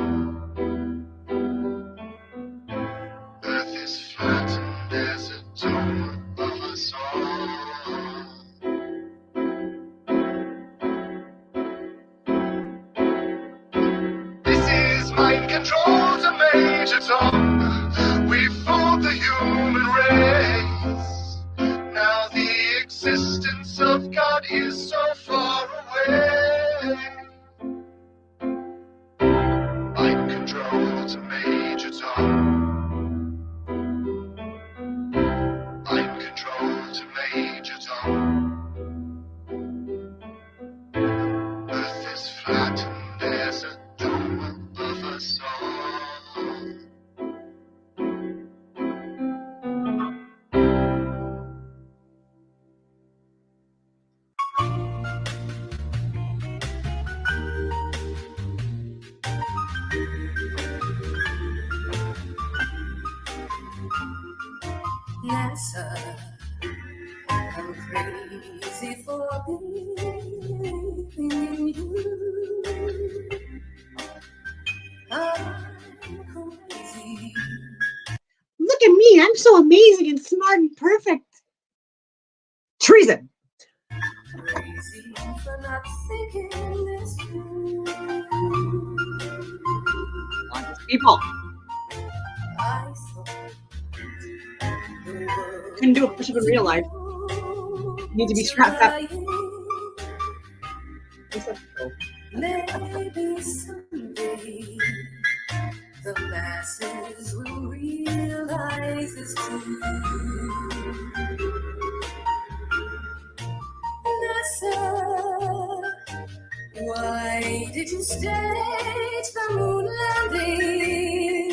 Earth is flat and there's a dome above us all. This is mind controls a Major Tom. We fooled the human race. Now the existence of God is so far away. Mind controls a Major Tom. Mind controls a Major Tom. Earth is flat and there's a dome above us all. NASA, I'm crazy for believing in you. I'm crazy. Look at me, I'm so amazing and smart and perfect. Treason. Crazy for not thinking this through. Honest people. I thought Couldn't do a push-up in real life. You need to be strapped up. maybe someday the masses will realize it's true. NASA, why did you stage the moon landing?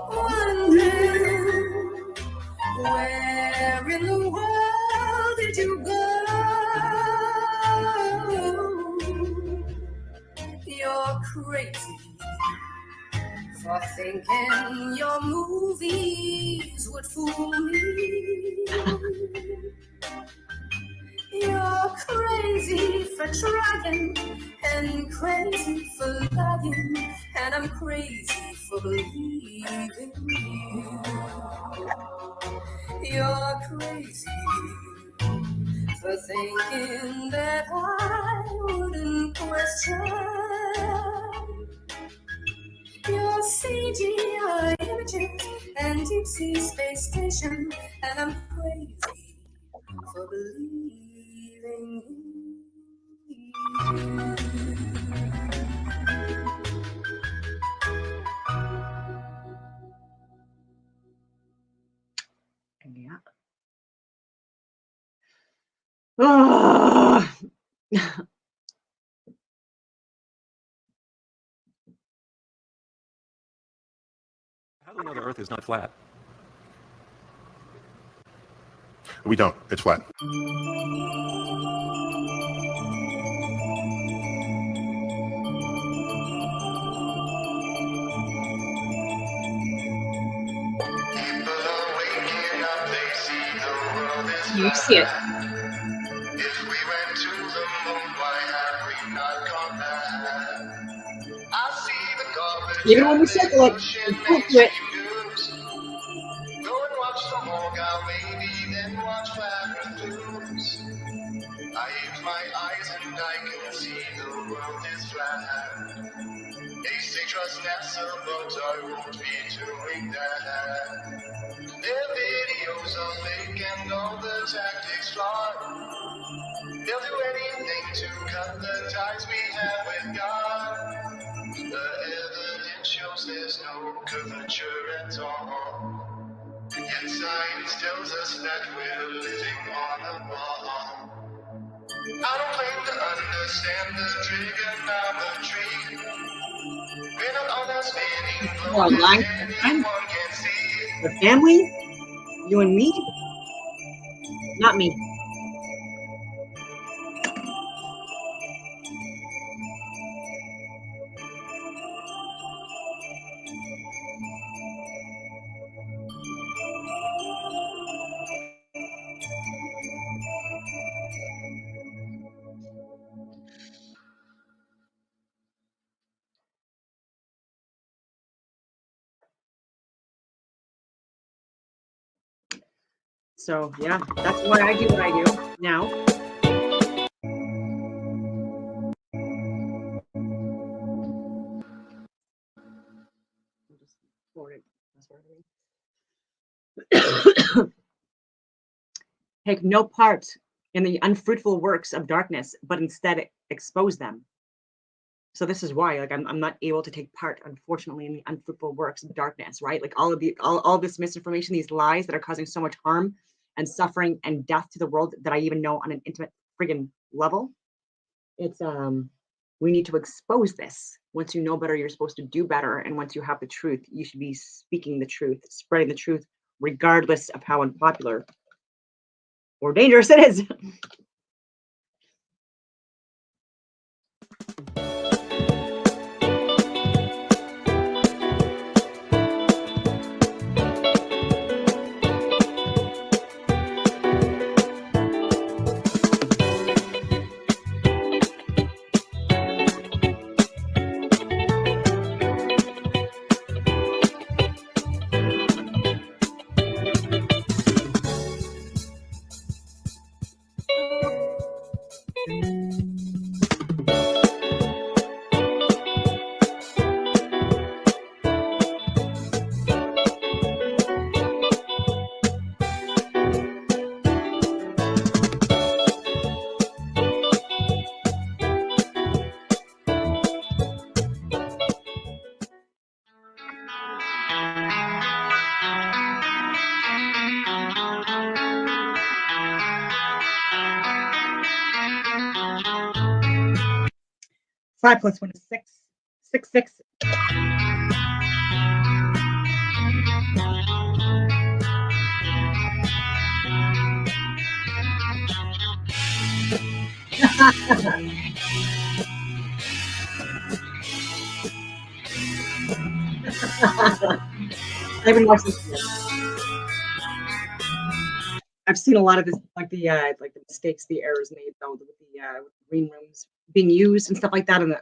Wondering, where in the world did you go? You're crazy for thinking your movies would fool me. You're crazy for trying and crazy for lying, and I'm crazy for believing you. You're crazy for thinking that I wouldn't question your CGI images and deep sea space station, and I'm crazy for believing you. Yeah. Oh. How do we know the Earth is not flat? We don't. It's flat. You see it. If we went to the moon, why have we not gone back? I see the garbage. Even when we circle it, we flip to it. Go and watch the whole guy, maybe then watch Flat Earth News. I use my eyes and I can see the world is flat. They say trust NASA, but I won't be doing that. Their videos are fake and all the tactics flawed. They'll do anything to cut the ties we have with God. The evidence shows there's no curvature at all. Yet science tells us that we're living on a ball. I don't claim to understand the trigonometry. We're not on that spinning Well, globe line that anyone can see. the family, you and me, not me. So yeah, that's why I do what I do now. I'll just forward it. Take no part in the unfruitful works of darkness, but instead expose them. So this is why, like, I'm not able to take part, unfortunately, in the unfruitful works of darkness, right? Like all this misinformation, these lies that are causing so much harm and suffering and death to the world that I even know on an intimate friggin' level. It's we need to expose this. Once you know better, you're supposed to do better, and once you have the truth, you should be speaking the truth, spreading the truth, regardless of how unpopular or dangerous it is. Five plus 1 is 6. 6, 6. I haven't watched this yet. I've seen a lot of this, like the mistakes, the errors made though with the green rooms being used and stuff like that on like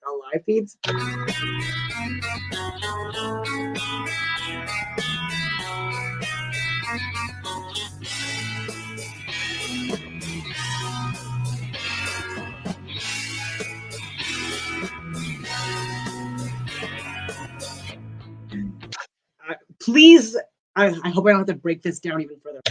the live feeds. Please, I hope I don't have to break this down even further.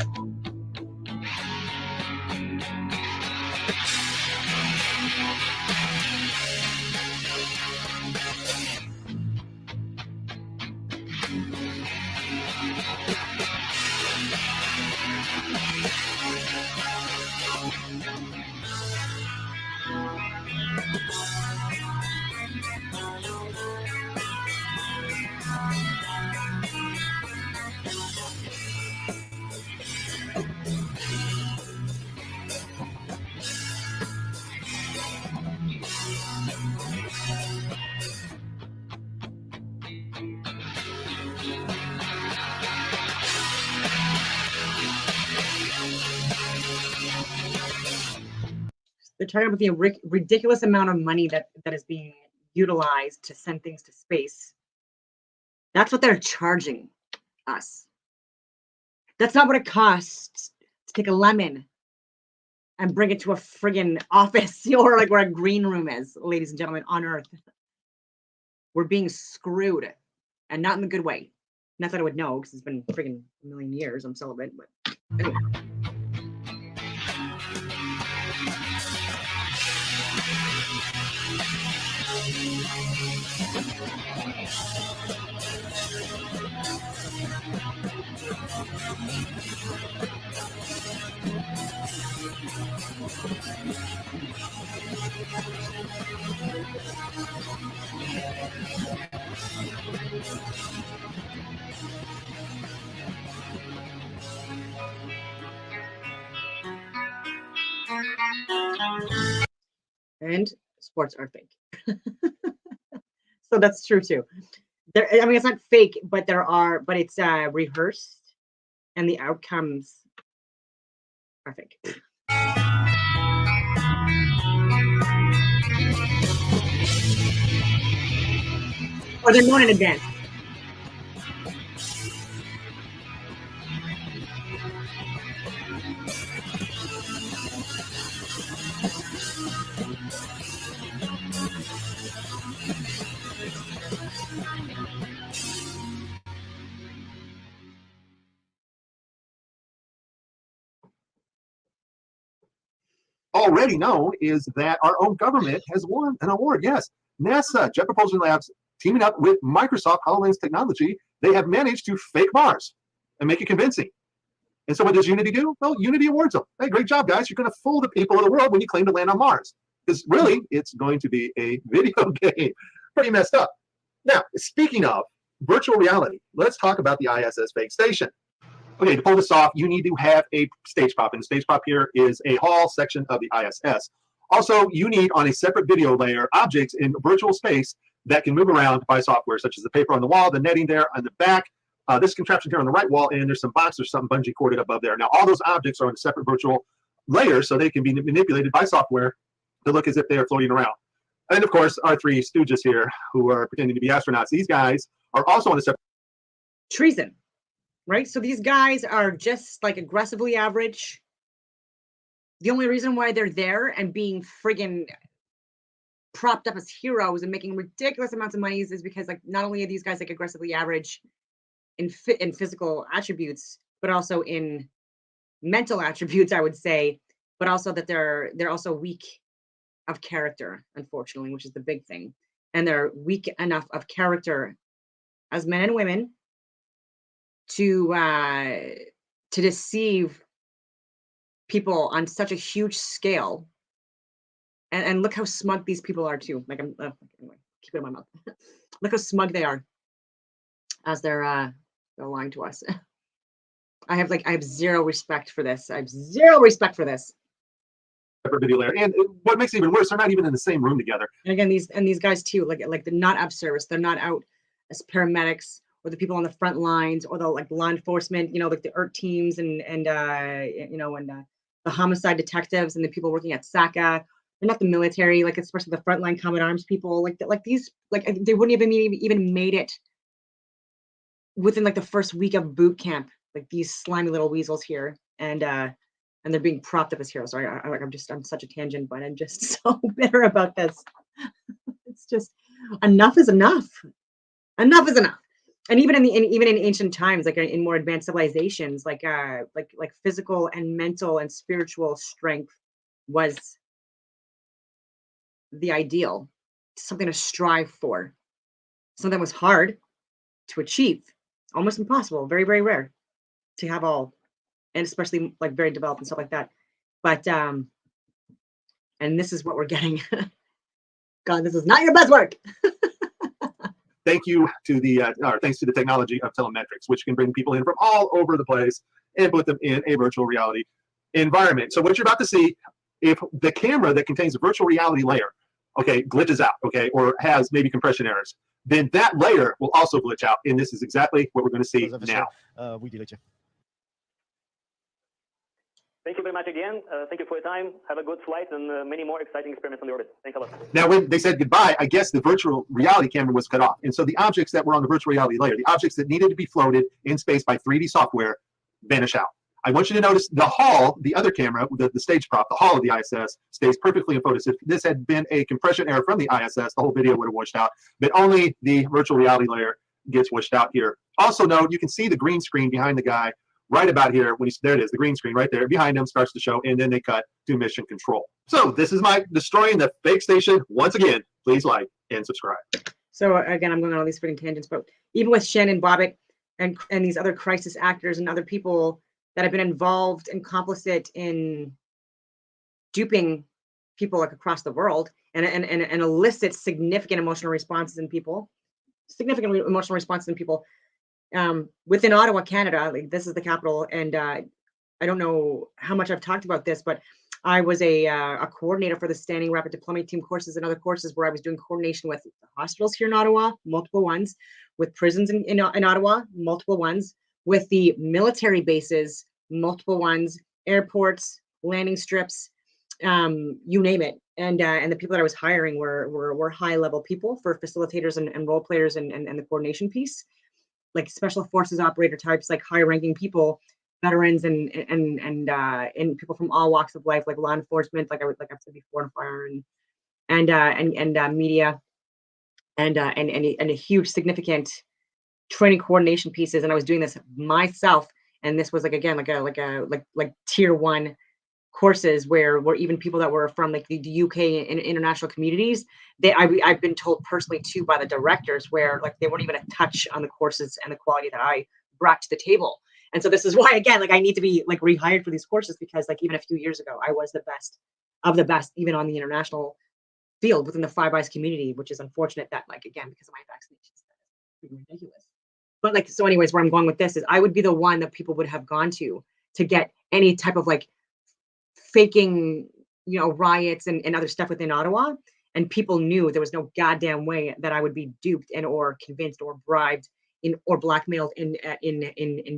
They're talking about the ridiculous amount of money that is being utilized to send things to space. That's what they're charging us. That's not what it costs to take a lemon and bring it to a friggin' office or like where a green room is, ladies and gentlemen, on Earth. We're being screwed, and not in the good way. Not that I would know, because it's been friggin' a million years. I'm celibate, but anyway. And sports are fake. So that's true too. I mean, it's not fake, but it's rehearsed, and the outcomes are fake. Or they're known in advance. Already known is that our own government has won an award. Yes, NASA, Jet Propulsion Labs, teaming up with Microsoft HoloLens technology, they have managed to fake Mars and make it convincing. And so what does Unity do? Well, Unity awards them. Hey, great job, guys. You're going to fool the people of the world when you claim to land on Mars. Because really, it's going to be a video game. Pretty messed up. Now, speaking of virtual reality, let's talk about the ISS fake station. Okay, to pull this off, you need to have a stage prop, and the stage prop here is a hall section of the ISS. Also, you need on a separate video layer objects in virtual space that can move around by software, such as the paper on the wall, the netting there on the back, this contraption here on the right wall, and there's some box or something bungee corded above there. Now, all those objects are on a separate virtual layer, so they can be manipulated by software to look as if they are floating around. And of course, our three stooges here who are pretending to be astronauts, these guys are also on a separate treason. Right? So these guys are just like aggressively average. The only reason why they're there and being friggin' propped up as heroes and making ridiculous amounts of money is because like not only are these guys like aggressively average in physical attributes, but also in mental attributes, I would say, but also that they're also weak of character, unfortunately, which is the big thing. And they're weak enough of character as men and women to deceive people on such a huge scale, and look how smug these people are too. Like anyway, keep it in my mouth. Look how smug they are as they're lying to us. I have zero respect for this. I have zero respect for this. Separate video layer, and what makes it even worse, they're not even in the same room together. And again, these guys too, like they're not out of service. They're not out as paramedics, or the people on the front lines, or the like law enforcement, you know, like the ERT teams and the homicide detectives and the people working at SACA. They're not the military, like especially the frontline combat arms people. Like these, like they wouldn't even made it within like the first week of boot camp. Like these slimy little weasels here, and they're being propped up as heroes. Sorry, I'm such a tangent, but I'm just so bitter about this. It's just enough is enough. Enough is enough. And even in ancient times, like in more advanced civilizations, like physical and mental and spiritual strength was the ideal, something to strive for, something that was hard to achieve, almost impossible, very, very rare to have all, and especially like very developed and stuff like that. But and this is what we're getting. God, this is not your best work. Thanks to the technology of telemetrics, which can bring people in from all over the place and put them in a virtual reality environment. So what you're about to see, if the camera that contains a virtual reality layer, okay, glitches out, okay, or has maybe compression errors, then that layer will also glitch out. And this is exactly what we're going to see now. Thank you very much again. Thank you for your time. Have a good flight and many more exciting experiments on the orbit. Thanks a lot. Now, when they said goodbye, I guess the virtual reality camera was cut off. And so the objects that were on the virtual reality layer, the objects that needed to be floated in space by 3D software, vanish out. I want you to notice the hall, the other camera, the stage prop, the hall of the ISS stays perfectly in focus. If this had been a compression error from the ISS, the whole video would have washed out, but only the virtual reality layer gets washed out here. Also note, you can see the green screen behind the guy right about here. There it is, the green screen right there behind him starts to show, and then they cut to mission control. So this is my destroying the fake station. Once again, please like and subscribe. So again, I'm going on all these freaking tangents, but even with Shannon Bobbitt and these other crisis actors and other people that have been involved and complicit in duping people like across the world and elicit significant emotional responses in people, within Ottawa, Canada. Like, this is the capital, and I don't know how much I've talked about this, but I was a coordinator for the Standing Rapid Deployment Team courses and other courses where I was doing coordination with hospitals here in Ottawa, multiple ones, with prisons in Ottawa, multiple ones, with the military bases, multiple ones, airports, landing strips, you name it. And the people that I was hiring were high level people for facilitators and role players and the coordination piece, like special forces operator types, like high ranking people, veterans and people from all walks of life, like law enforcement, like I've said before, and fire and media, and a huge significant training coordination pieces. And I was doing this myself, and this was like tier 1 courses where even people that were from like the UK and international communities, I've been told personally too by the directors where like they weren't even a touch on the courses and the quality that I brought to the table. And so this is why, again, like I need to be like rehired for these courses, because like even a few years ago, I was the best of the best, even on the international field within the Five Eyes community, which is unfortunate that like, again, because of my vaccinations, that's ridiculous. But like, so anyways, where I'm going with this is I would be the one that people would have gone to get any type of like faking, riots and other stuff within Ottawa. And people knew there was no goddamn way that I would be duped and or convinced or bribed or blackmailed in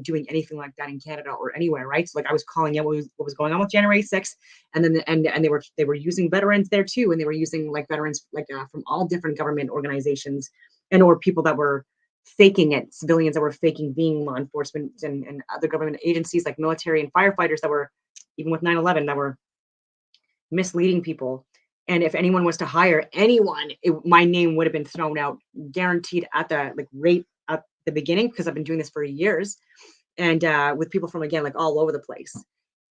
doing anything like that in Canada or anywhere, right? So like I was calling out what was going on with January 6th, and then and they were using veterans there too, and they were using like veterans like from all different government organizations and or people that were faking it, civilians that were faking being law enforcement and other government agencies like military and firefighters that were, even with 9/11, that were misleading people. And if anyone was to hire anyone, my name would have been thrown out, guaranteed at the rate at the beginning, because I've been doing this for years, and with people from, again, like all over the place.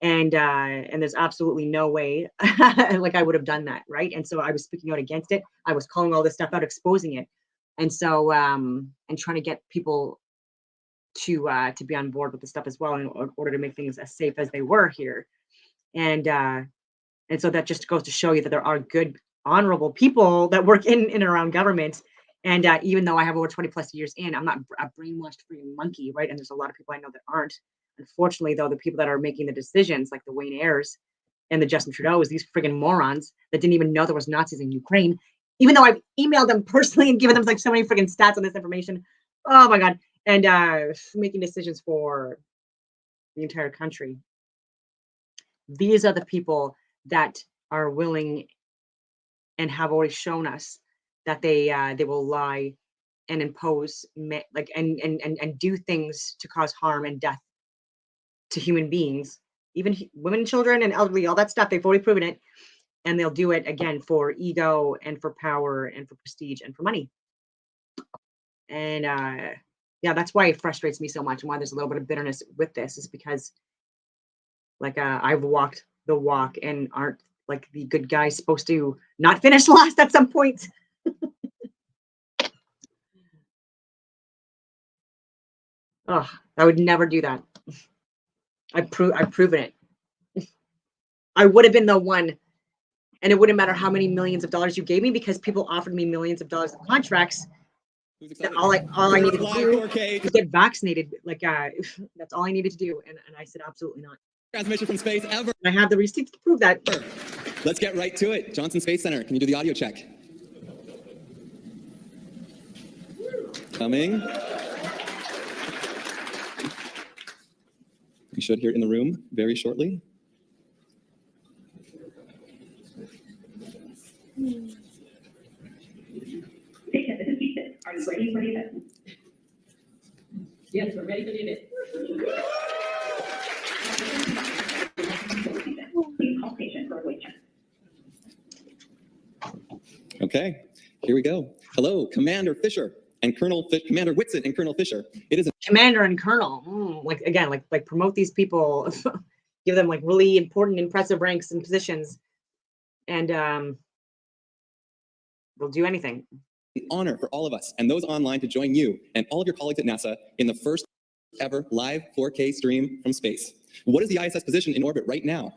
And there's absolutely no way like I would have done that, right? And so I was speaking out against it. I was calling all this stuff out, exposing it, and so and trying to get people to be on board with the stuff as well in order to make things as safe as they were here. And so that just goes to show you that there are good, honorable people that work in and around government. And even though I have over 20 plus years in, I'm not a brainwashed freaking monkey, right? And there's a lot of people I know that aren't. Unfortunately, though, the people that are making the decisions, like the Wayne Ayers and the Justin Trudeau's, these friggin' morons that didn't even know there was Nazis in Ukraine, even though I've emailed them personally and given them like so many friggin' stats on this information. Oh my God. And making decisions for the entire country. These are the people that are willing and have already shown us that they will lie and impose and do things to cause harm and death to human beings, even women, children, and elderly, all that stuff. They've already proven it, and they'll do it again for ego and for power and for prestige and for money. And yeah, that's why it frustrates me so much, and why there's a little bit of bitterness with this, is because like I've walked the walk, and aren't like the good guys supposed to not finish last at some point? Oh, I would never do that. I've proven it. I would have been the one, and it wouldn't matter how many millions of dollars you gave me, because people offered me millions of dollars in contracts. That all I needed to do was get vaccinated. Like that's all I needed to do, and I said absolutely not. Transmission from space ever. I have the receipts to prove that. Let's get right to it. Johnson Space Center, can you do the audio check? Coming. We should hear it in the room very shortly. Are you ready for the event? Yes, we're ready for the event. Okay, here we go. Hello, Commander Fisher and Commander Whitson and Colonel Fisher. It is a Commander and Colonel. Like again, like promote these people, give them like really important, impressive ranks and positions, and they'll do anything. an honor for all of us and those online to join you and all of your colleagues at NASA in the first ever live 4K stream from space. What is the ISS position in orbit right now?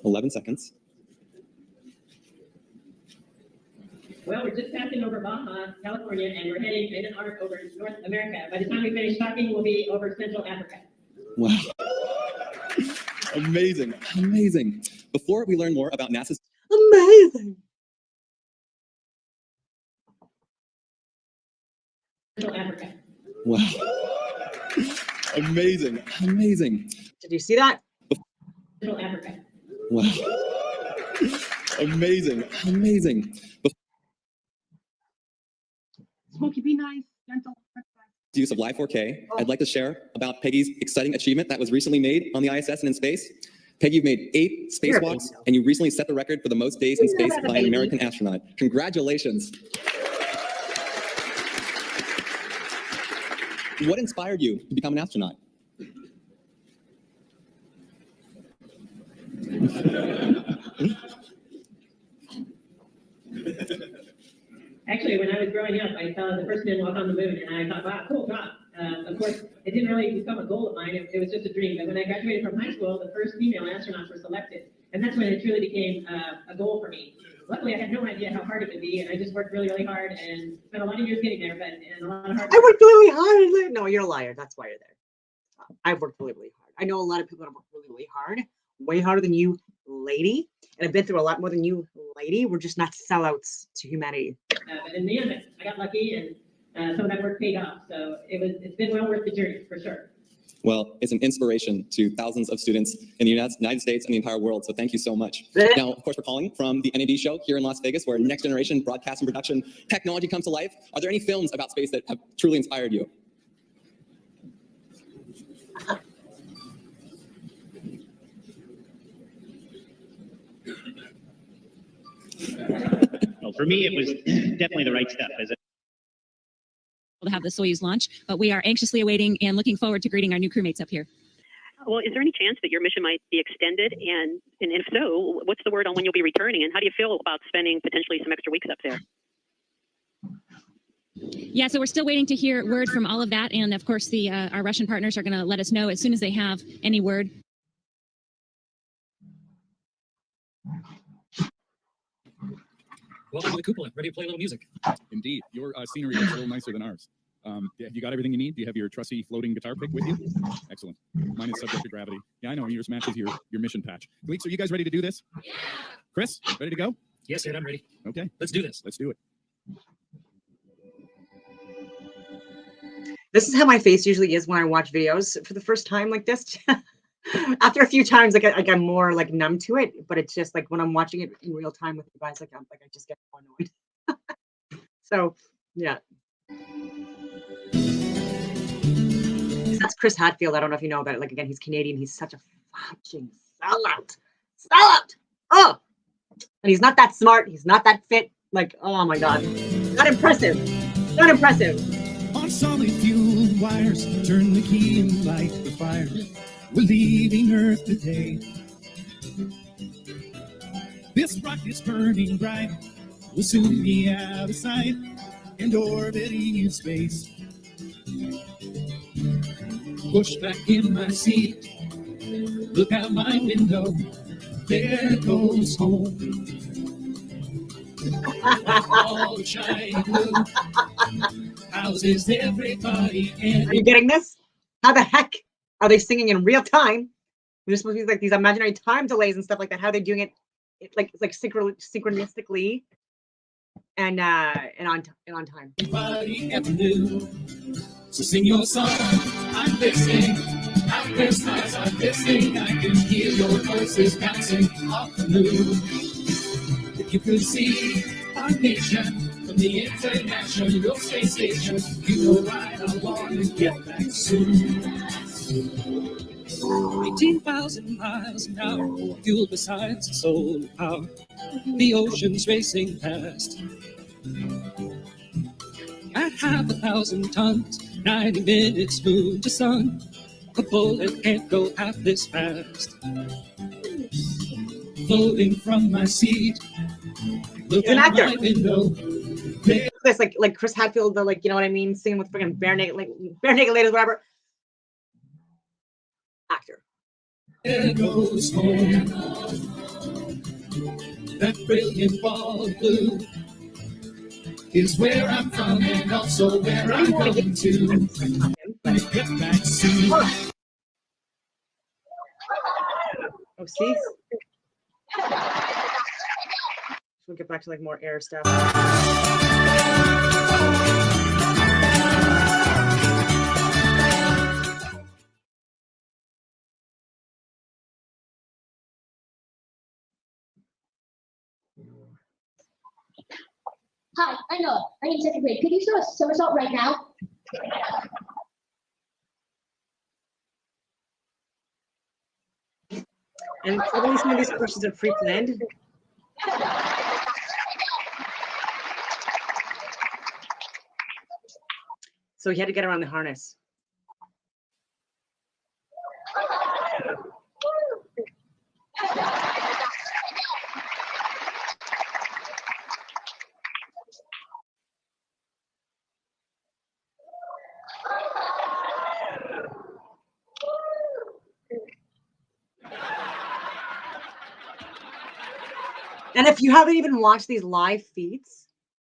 $11 seconds. Well, we're just passing over Baja, California, and we're heading in an arc over North America. By the time we finish talking, we'll be over Central Africa. Wow. Amazing, amazing. Before we learn more about NASA's amazing. Central Africa. Wow. Amazing, amazing. Did you see that? Central Africa. Wow. Amazing, amazing. Smokey, be nice, gentle. Use of Live 4K, I'd like to share about Peggy's exciting achievement that was recently made on the ISS and in space. Peggy, you've made 8 spacewalks, and you recently set the record for the most days in space by an American astronaut. Congratulations. What inspired you to become an astronaut? Actually, when I was growing up, I saw the first man walk on the moon, and I thought, wow, cool job. Of course, it didn't really become a goal of mine. It was just a dream. But when I graduated from high school, the first female astronauts were selected. And that's when it truly became a goal for me. Luckily, I had no idea how hard it would be, and I just worked really, really hard and spent a lot of years getting there, and a lot of hard work. I worked really hard. No, you're a liar. That's why you're there. I've worked really, really hard. I know a lot of people that have worked really, really hard, way harder than you, lady. And I've been through a lot more than you, lady. We're just not sellouts to humanity. But in the end, I got lucky, and some of that work paid off. So it's been well worth the journey, for sure. Well, it's an inspiration to thousands of students in the United States and the entire world, so thank you so much. Now, of course, we're calling from the NAB show here in Las Vegas, where next generation broadcast and production technology comes to life. Are there any films about space that have truly inspired you? Well, for me, it was definitely the right step. To have the Soyuz launch, but we are anxiously awaiting and looking forward to greeting our new crewmates up here. Well, is there any chance that your mission might be extended? And if so, what's the word on when you'll be returning? And how do you feel about spending potentially some extra weeks up there? Yeah, so we're still waiting to hear word from all of that. And of course, our Russian partners are going to let us know as soon as they have any word. Welcome to the cupola. Ready to play a little music? Indeed. Your scenery is a little nicer than ours. Have you got everything you need? Do you have your trusty floating guitar pick with you? Excellent. Mine is subject to gravity. Yeah, I know. Yours matches your mission patch. Gleeks, are you guys ready to do this? Yeah. Chris, ready to go? Yes, Ed, I'm ready. Okay. Let's do this. Let's do it. This is how my face usually is when I watch videos for the first time like this. After a few times, I'm more like numb to it, but it's just like when I'm watching it in real time with you guys, I just get more annoyed. So, yeah. That's Chris Hadfield. I don't know if you know about it. Like, again, he's Canadian. He's such a fucking sellout. Sellout! Oh! And he's not that smart. He's not that fit. Like, oh my God. Not impressive. Not impressive. On solid fuel wires, turn the key and light the fire. We're leaving Earth today. This rocket's burning bright. We'll soon be out of sight and orbiting in space. Push back in my seat. Look out my window. There goes home. All shiny blue. Houses everybody. Are you getting this? How the heck are they singing in real time? There's supposed to be like these imaginary time delays and stuff like that. How are they doing it? It's like synchronistically and on time. Everybody ever knew. So sing your song. I'm listening. Out there stars are listening. I can hear your voices bouncing off the moon. If you could see our nation from the International Space Station, you know right I want to get back soon. 18,000 miles an hour, fuel besides solar power. The ocean's racing past. At 5,000 tons, 90 minutes moon to sun. A bullet can't go half this fast. Floating from my seat, look He's an out actor. my window. This like Chris Hadfield, the like, you know what I mean, singing with freaking bare naked ladies, whatever. Actor. There goes home. That brilliant ball of blue is where I'm from and also where I'm going to. Get back soon. Oh, see? We'll get back to like more air stuff. Hi, I'm Noah. I'm in second grade. Could you throw a somersault right now? And probably some of these questions are pre-planned. So he had to get around the harness. And if you haven't even watched these live feeds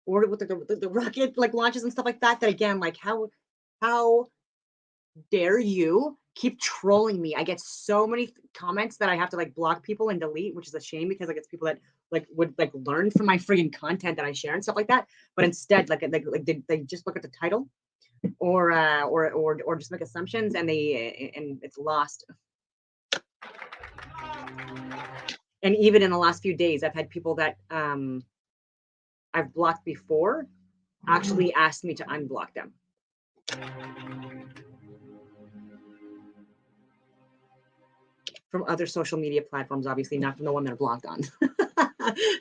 or with the rocket like launches and stuff like that, then again, like how dare you keep trolling me? I get so many comments that I have to like block people and delete, which is a shame because like it's people that like would like learn from my friggin' content that I share and stuff like that. But instead, like they just look at the title or just make assumptions and it's lost. And even in the last few days, I've had people that I've blocked before actually asked me to unblock them. From other social media platforms, obviously not from the one that I blocked on.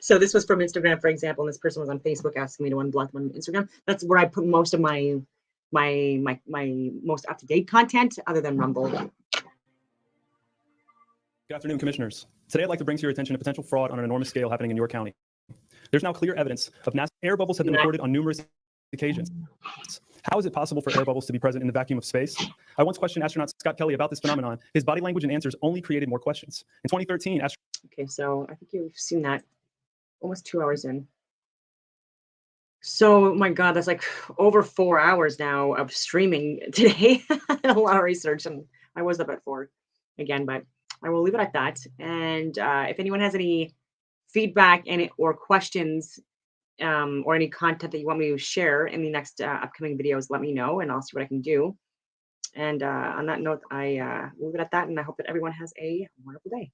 So this was from Instagram, for example, and this person was on Facebook asking me to unblock them on Instagram. That's where I put most of my most up-to-date content other than Rumble. Good afternoon, Commissioners. Today, I'd like to bring to your attention a potential fraud on an enormous scale happening in York County. There's now clear evidence of NASA air bubbles have been reported on numerous occasions. How is it possible for air bubbles to be present in the vacuum of space? I once questioned astronaut Scott Kelly about this phenomenon. His body language and answers only created more questions. In 2013, okay, so I think you've seen that almost 2 hours in. So, my God, that's like over 4 hours now of streaming today. A lot of research, and I was up at 4 again, but I will leave it at that. And if anyone has any feedback or questions or any content that you want me to share in the next upcoming videos, let me know and I'll see what I can do. And on that note, I will leave it at that, and I hope that everyone has a wonderful day.